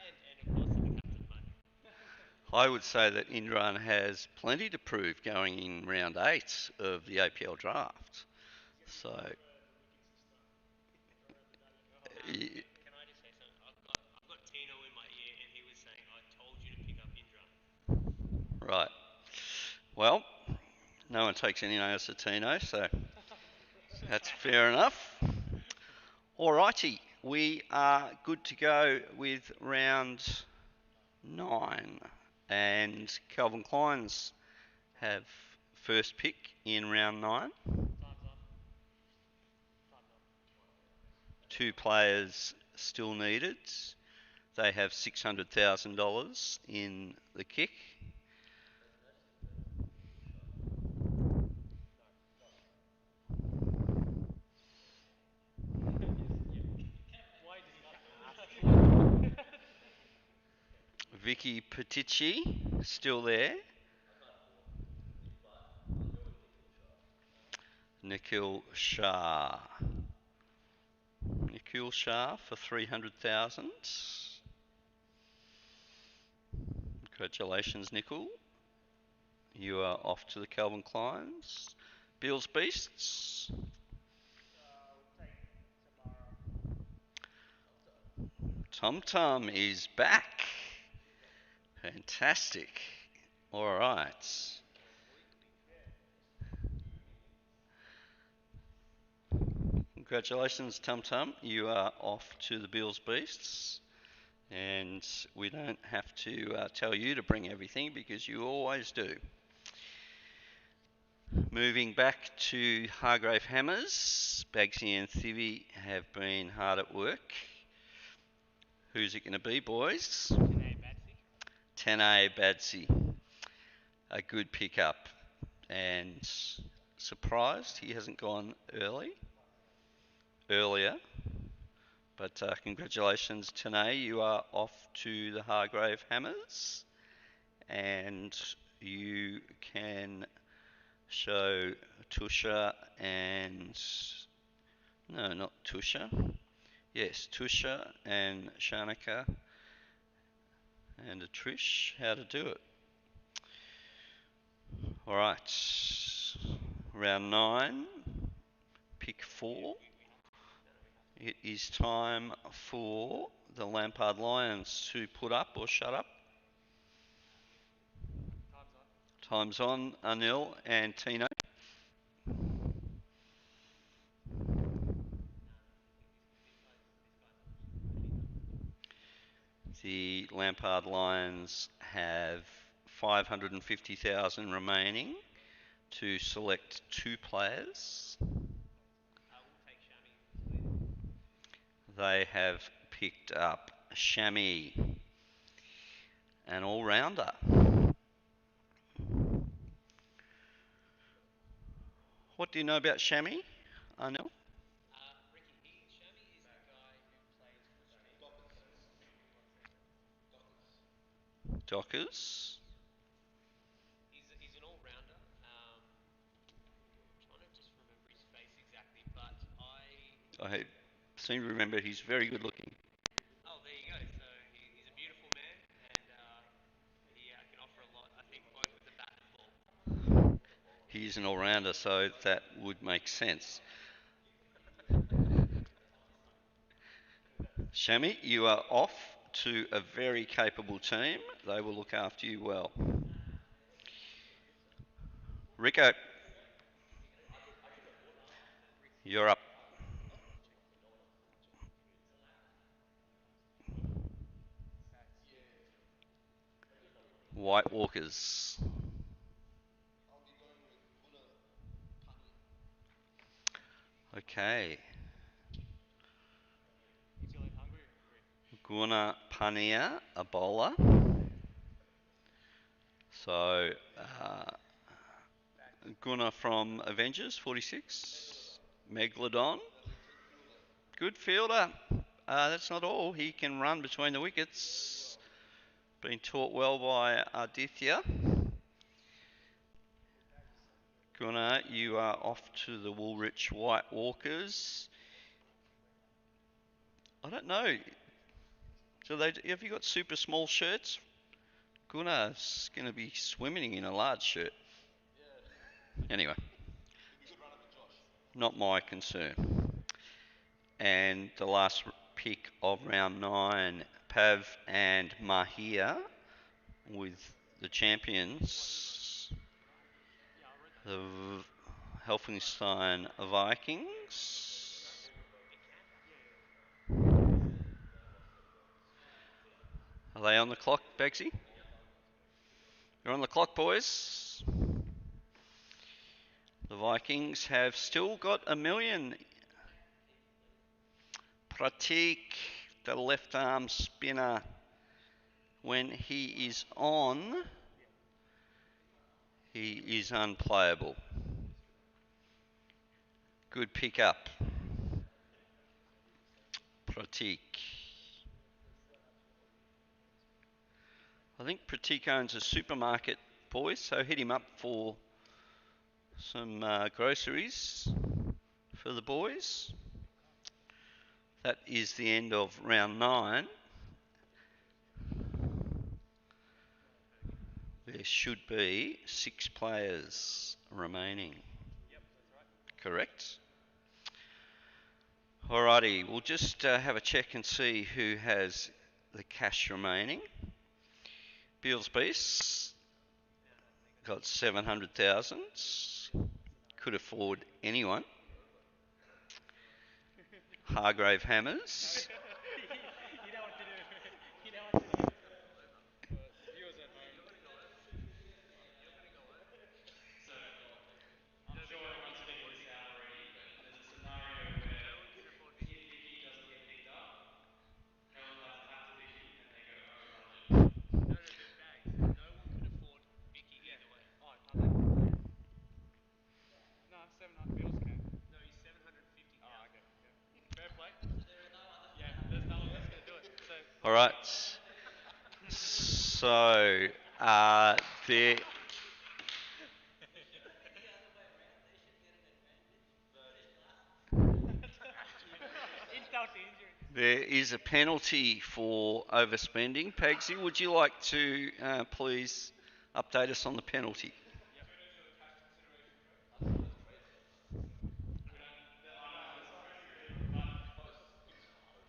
And of course to the captain, mate. I would say that Indran has plenty to prove going in round 8 of the APL draft. So, Can I just say something? I've got Tino in my ear, and he was saying, "I told you to pick up Indra." right. Well, no one takes any notice of Tino, so that's fair enough. Alrighty, we are good to go with round 9. And Calvin Klein's have first pick in round 9. 2 players still needed. They have $600,000 in the kick. Vicky Petici still there. Nikhil Shah. Nikhil Shah for 300,000. Congratulations, Nikhil. You are off to the Calvin Kleins. Beals Beasts. Tom Tom is back. Fantastic. All right. Congratulations, Tum Tum. You are off to the Beals Beasts. And we don't have to tell you to bring everything because you always do. Moving back to Hargrave Hammers, Bagsy and Thivy have been hard at work. Who's it going to be, boys? 10A Badsy. A good pickup, and surprised he hasn't gone earlier. But congratulations, 10A. You are off to the Hargrave Hammers, and you can show Tusha and no, not Tusha. Yes, Tusha and Shanika and Trish how to do it. All right, round 9, pick 4. It is time for the Lampard Lions to put up or shut up. Time's on, Anil and Tino. The Lampard Lions have 550,000 remaining to select 2 players. They have picked up Shami, an all-rounder. What do you know about Shami, Anil? Ricky, Shami is the guy who plays for Dockers. He's an all-rounder. Trying to just remember his face exactly, but I seem to remember he's very good looking. Oh, there you go. So he's a beautiful man, and he can offer a lot. I think both with the bat and ball. He's an all-rounder, so that would make sense. Shami, you are off to a very capable team. They will look after you well. Rico, you're up. White Walkers. Okay. Guna Pania, a bowler. So, Guna from Avengers, 46. Megalodon. Good fielder. That's not all. He can run between the wickets. Been taught well by Aditya. Gunnar, you are off to the Woolwich White Walkers. I don't know. Have you got super small shirts? Gunnar's going to be swimming in a large shirt. Anyway, not my concern. And the last pick of round 9, Pav and Mahia with the champions, the Healthenstein Vikings. Are they on the clock, Begsy? You're on the clock, boys. The Vikings have still got $1 million. Pratik, the left arm spinner, when he is on, he is unplayable. Good pickup, Pratik. I think Pratik owns a supermarket, boys, so hit him up for some groceries for the boys. That is the end of round 9. There should be 6 players remaining. Yep, that's right. Correct? Alrighty, we'll just have a check and see who has the cash remaining. Beals Beasts got 700,000. Could afford anyone. Hargrave Hammers. You know what to do. You know what to do. Viewers at home. All right. So there Insult to injury. there is a penalty for overspending. Pagsy, would you like to please update us on the penalty?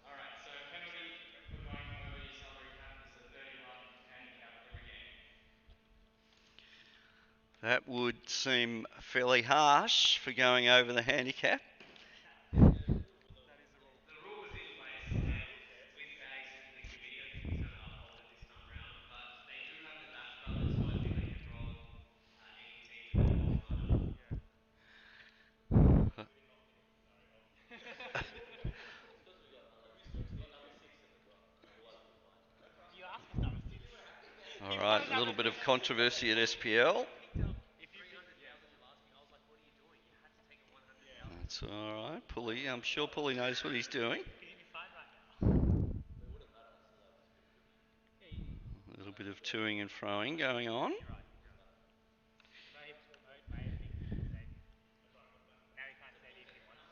Alright, so penalty for going over your salary cap is a 31 handicap every game. That would seem fairly harsh for going over the handicap. The rule was in place, and with Bags in the committee, I think he's going to uphold it this time round. But they do have the Nash brothers, so I think they can roll any team with that multi-liner. You asked for number six. All right, a little bit of controversy at SPL. If you picked the thousand you're asking, I was like, what are you doing? You had to take a 100,000. That's all right, Pulley. I'm sure Pulley knows what he's doing. He's in your phone right now. A little bit of toing and froing going on. You're right. Mo thinks he can save you. Now he can't save you if he wants.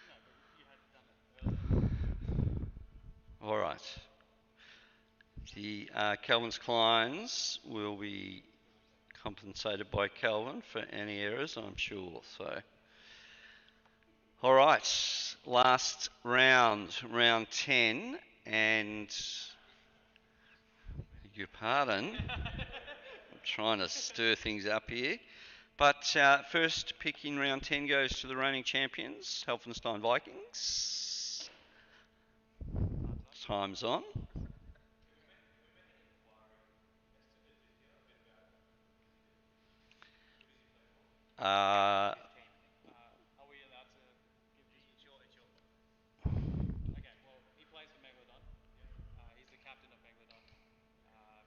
No, but you had done it earlier. All right. The Calvin's Kleins will be compensated by Calvin for any errors, I'm sure. So, all right, last round, round 10, and beg your pardon, I'm trying to stir things up here. But first pick in round 10 goes to the reigning champions, Healthenstein Vikings. Time's on. Are we allowed to give the... It's your fault. Okay, well, he plays for Megalodon. He's the captain of Megalodon. Yeah.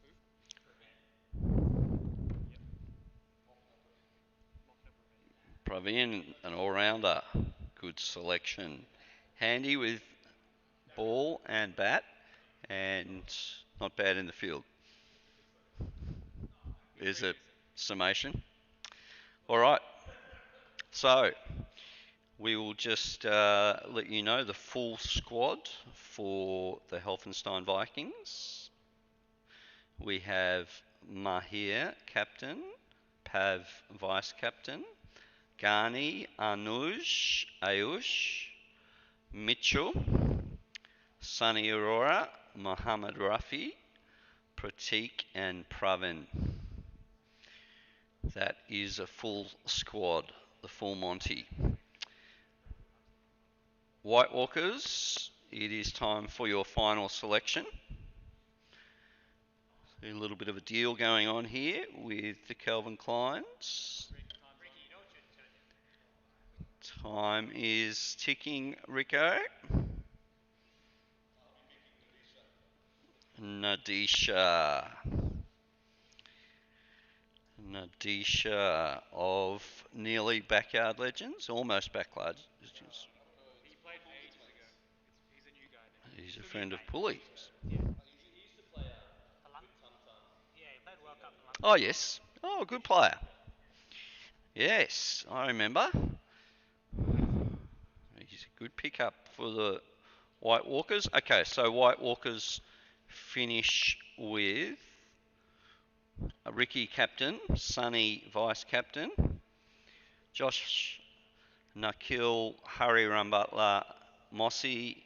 Who? Yep. Praveen, an all-rounder. Good selection. Handy with ball and bat, and not bad in the field. There's a summation. All right. So we will just let you know the full squad for the Healthenstein Vikings. We have Mahir, captain, Pav, vice captain, Ghani, Anuj, Ayush, Mitchell, Sunny Aurora, Mohammed Rafi, Pratik, and Pravin. That is a full squad, the full Monty. White Walkers, it is time for your final selection. A little bit of a deal going on here with the Calvin Kleins. Time is ticking, Rico. Nadisha. Nadisha of nearly Backyard Legends, almost Backyard Legends. He played ages ago. He's a new guy now. He's a friend of Pulley's. Yeah. Yeah, he played World Cup for London. Oh, yes. Oh, good player. Yes, I remember. He's a good pickup for the White Walkers. Okay, so White Walkers finish with Ricky captain, Sunny vice captain, Josh, Nakil, Hari Rambutla, Mossy,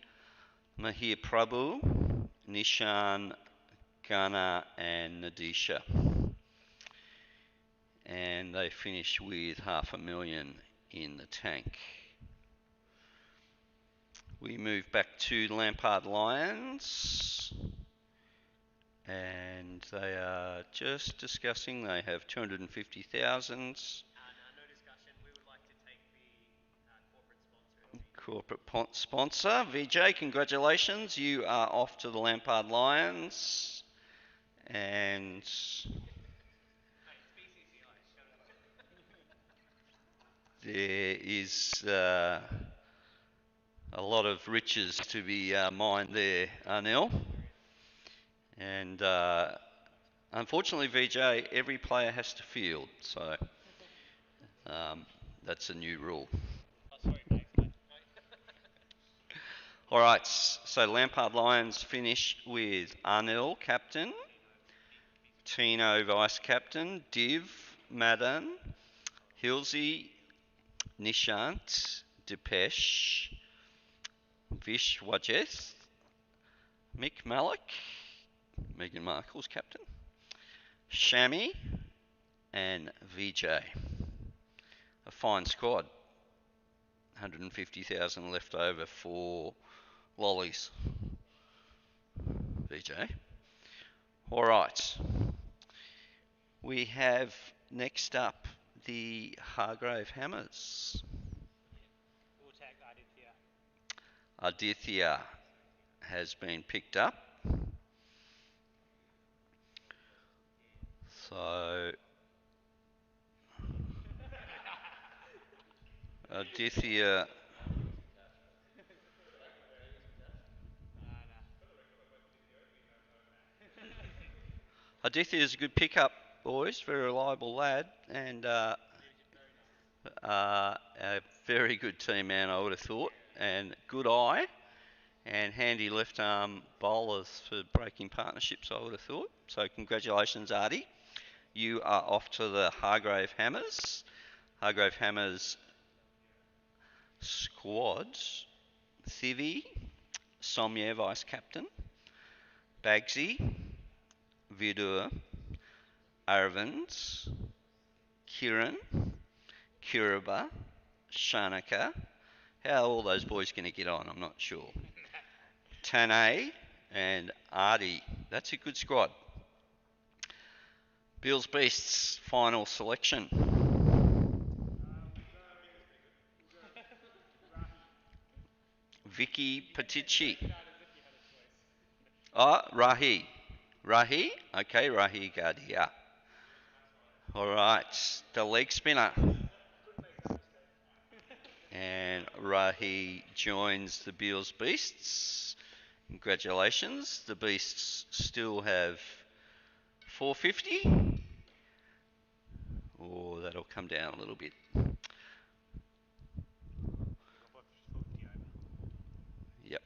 Mahir Prabhu, Nishan, Ghana, and Nadisha. And they finish with $500,000 in the tank. We move back to Lampard Lions, and they are just discussing. They have 250,000. No discussion. We would like to take the Corporate sponsor, VJ. Congratulations, you are off to the Lampard Lions. And there is a lot of riches to be mined there, Arnell. And unfortunately, VJ, every player has to field, so that's a new rule. All right, so Lampard Lions finish with Arnell, captain, Tino, vice-captain, Div, Madan, Hilsey, Nishant, Depeche, Vish Wajeth, Mick Malik, Meghan Markle's captain, Shami, and VJ. A fine squad. 150,000 left over for lollies. VJ. All right. We have next up the Hargrave Hammers. We'll tag Aditya. Aditya has been picked up. So Aditya Aditya is a good pickup, boys. Very reliable lad and a very good team man, I would have thought, and good eye and handy left arm bowlers for breaking partnerships, I would have thought. So congratulations, Artie. You are off to the Hargrave Hammers. Hargrave Hammers squad: Thivi, Somya, vice captain, Bagsy, Vidur, Arvind, Kiran, Kiraba, Shanaka. How are all those boys going to get on? I'm not sure. Tane and Artie. That's a good squad. Bills Beasts final selection. Vicky Patici. Rahi. Rahi? Okay, Rahi Gadia. All right, the leg spinner. And Rahi joins the Beals Beasts. Congratulations. The Beasts still have 450. Oh, that'll come down a little bit. Yep.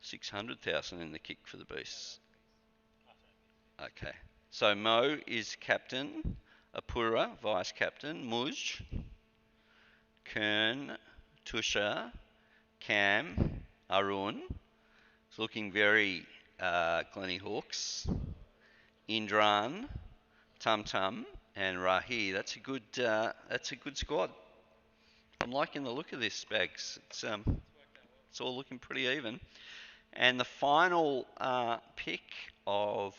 600,000 in the kick for the Beasts. Okay. So Mo is captain, Apura vice captain, Muj, Kern, Tusha, Cam, Arun. It's looking very Glenny Hawks. Indran, Tum Tum, and Rahi. That's a good squad. I'm liking the look of this, Bags. It's all looking pretty even. And the final pick of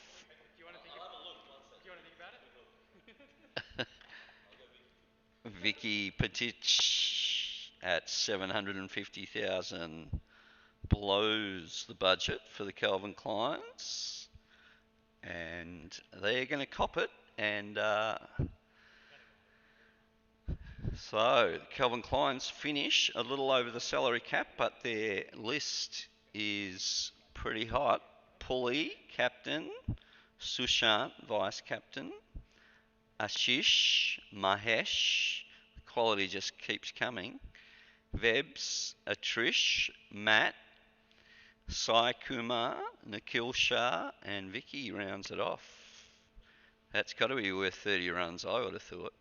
Vicky Petich at 750,000 blows the budget for the Calvin Kleins, and they're going to cop it. And so Calvin Kleins finish a little over the salary cap, but their list is pretty hot. Pulley, captain, Sushant, vice captain, Ashish, Mahesh, the quality just keeps coming, Vebs, Atrish, Matt, Sai Kumar, Nikhil Shah, and Vicky rounds it off. That's got to be worth 30 runs, I would have thought.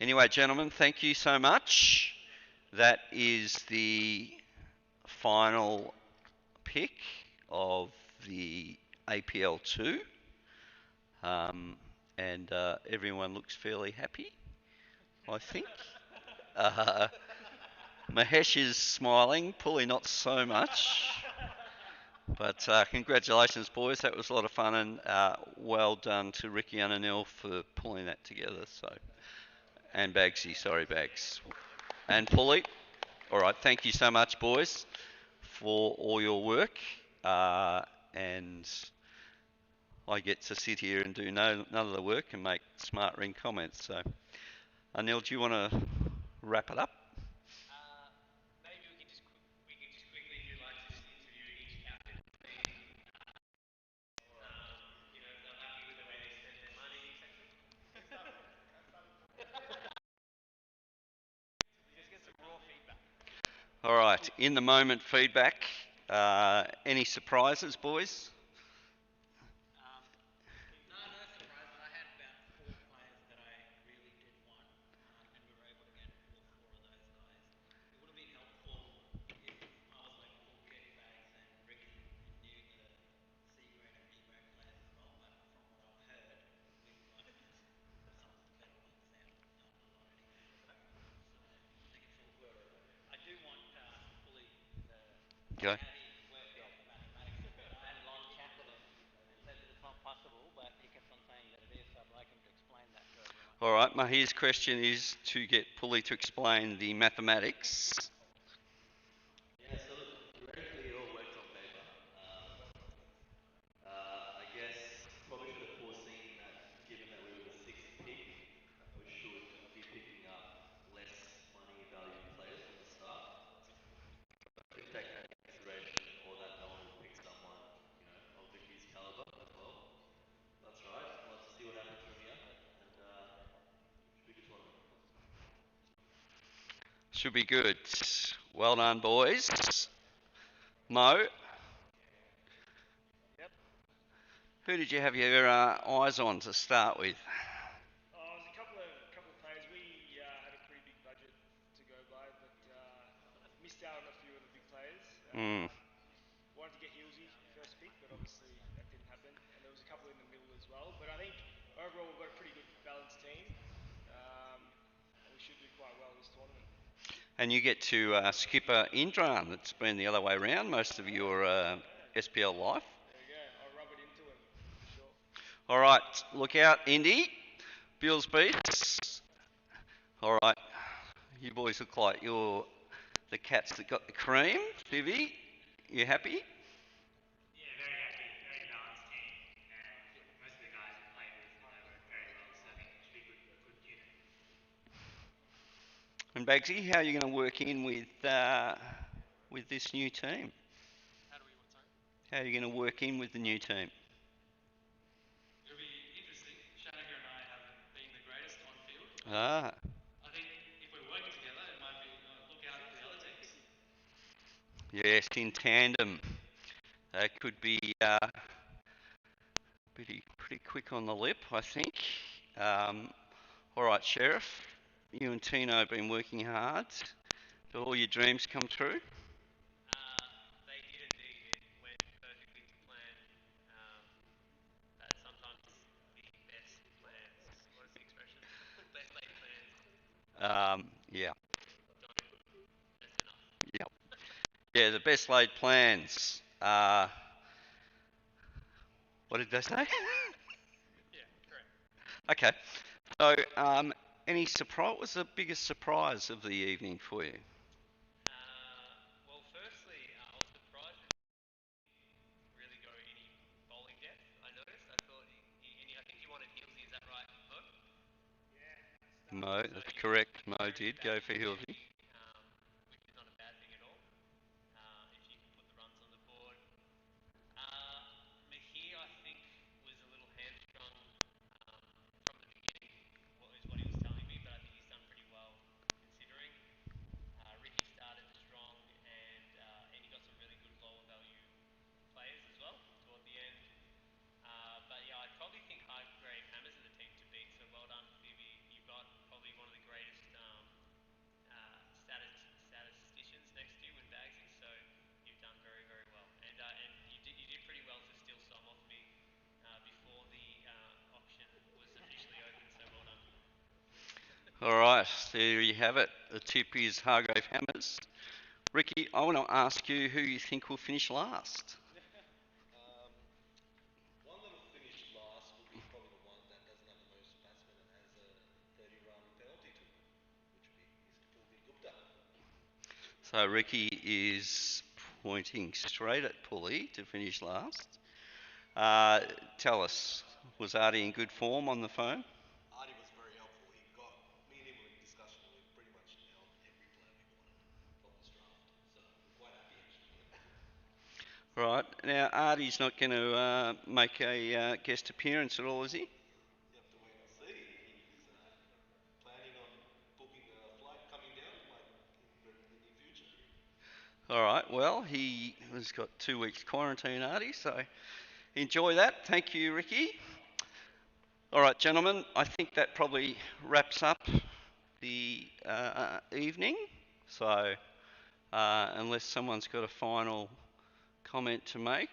Anyway, gentlemen, thank you so much. That is the final pick of the APL 2. And everyone looks fairly happy, I think. Mahesh is smiling, Pulley not so much. But congratulations, boys. That was a lot of fun, and well done to Ricky and Anil for pulling that together. So, and Bagsy, sorry, Bags. And Pulley. All right, thank you so much, boys, for all your work. And I get to sit here and do none of the work and make smart ring comments. So, Anil, do you want to wrap it up? Maybe we can just quickly, if you'd like to just interview each captain and see, you know, if they're happy with the way they spent their money, etc. Just get some raw feedback. All right, in the moment feedback. Any surprises, boys? No surprises. I had about four players that I really did want, and we were able to get all four of those guys. It would have been helpful if I was like Paul Bags and Ricky and knew the C grade and B grade players as well. But from what I've heard, we've got some of the better ones already. So they can feel good. I do want fully the Go. how he worked out the mathematics of it. I had a long chat with him and said that it's not possible, but he kept on saying that it is. So I'd like him to explain that to everyone. All right, Mahir's question is to get Pulley to explain the mathematics. Yeah, so look, theoretically it all works on paper. I guess probably should have foreseen that given that we were the sixth pick, we should be picking up less money valued players from the start. Didn't take that into consideration or that no one would pick someone, you know, of Vicky's caliber as well. That's right. We'll have to see what happens from here and should be a good tournament. Should be good. Well done, boys. Mo, Yep. who did you have your eyes on to start with? There's a couple of players. We had a pretty big budget to go by, but missed out on a few of the big players. Mm. Wanted to get Hilsey first pick, but obviously that didn't happen. And there was a couple in the middle as well. But I think overall we've got a pretty good balanced team, and we should do quite well this tournament. And you get to skip Indran. It's been the other way around most of your SPL life. There we go. I'll rub it into him for sure. All right, look out, Indy. Bills beats. All right, you boys look like you're the cats that got the cream. Vivi, you happy? Yeah, very happy, very balanced team, and most of the guys we played with, you know, work very well, so I think it should be good unit. And Bagsy, how are you going to work in with this new team? How do we what time? How are you going to work in with the new team? It'll be interesting. Shanaker and I haven't been the greatest on field. Ah, I think if we're working together, it might be look out for the other teams. yes, in tandem. That could be pretty quick on the lip, I think. All right, Sheriff, you and Tino have been working hard. Did all your dreams come true? They did indeed. It went perfectly to plan. That sometimes the best plans. What is the expression? Best laid plans. Yeah, Don't. That's enough. yeah, yeah. The best laid plans. What did they say? Yeah, correct. Okay. So, any surprise? What was the biggest surprise of the evening for you? Well, firstly, I was surprised that he didn't really go any bowling depth. I noticed. I thought I think he wanted Healsey. Is that right, Mo? Mo, So that's he went correct. Mo very did go for batting Hildy. heavy, which is not a bad thing at all. If you can put the runs on the board. Mahir, I think, was a little hamstrung from the beginning. Is what he was telling me, but I think he's done pretty well considering. Ricky started strong, and he got some really good lower value players as well toward the end. But yeah, I probably think high grade hammers are the team to beat. So well done, Phoebe. You've got probably one of the greatest statisticians next to you with Bagsy. So you've done very well. And you did pretty well to steal some off me before the auction was officially open. So well done. All right, there you have it. The tip is Hargrave Hammers. Ricky, I want to ask you who you think will finish last. One that will finish last will be probably the one that doesn't have the most batsmen and has a 30-run penalty to it, which would be Mr. Pulvi Gupta. So Ricky is pointing straight at Pulley to finish last. Tell us, was Artie in good form on the phone? Artie was very helpful. He got me and him were in discussion. We pretty much nailed every player we wanted from this draft. So we're quite happy actually. Right, now Artie's not going to make a guest appearance at all, is he? You have to wait and see. He's planning on booking a flight coming down like in the near future. All right, well, he has got 2 weeks quarantine, Artie, so enjoy that. Thank you, Ricky. All right, gentlemen, I think that probably wraps up the evening. So, unless someone's got a final comment to make,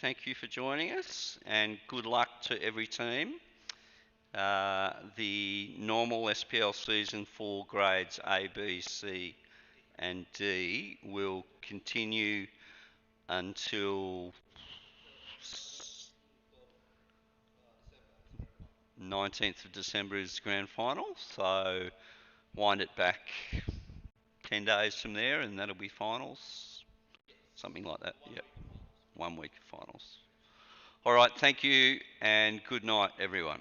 thank you for joining us and good luck to every team. The normal SPL season for grades A, B, C, and D will continue until 19th of December is the grand final. So wind it back 10 days from there and that'll be finals. Something like that. Yep. 1 week of finals. All right, thank you and good night, everyone.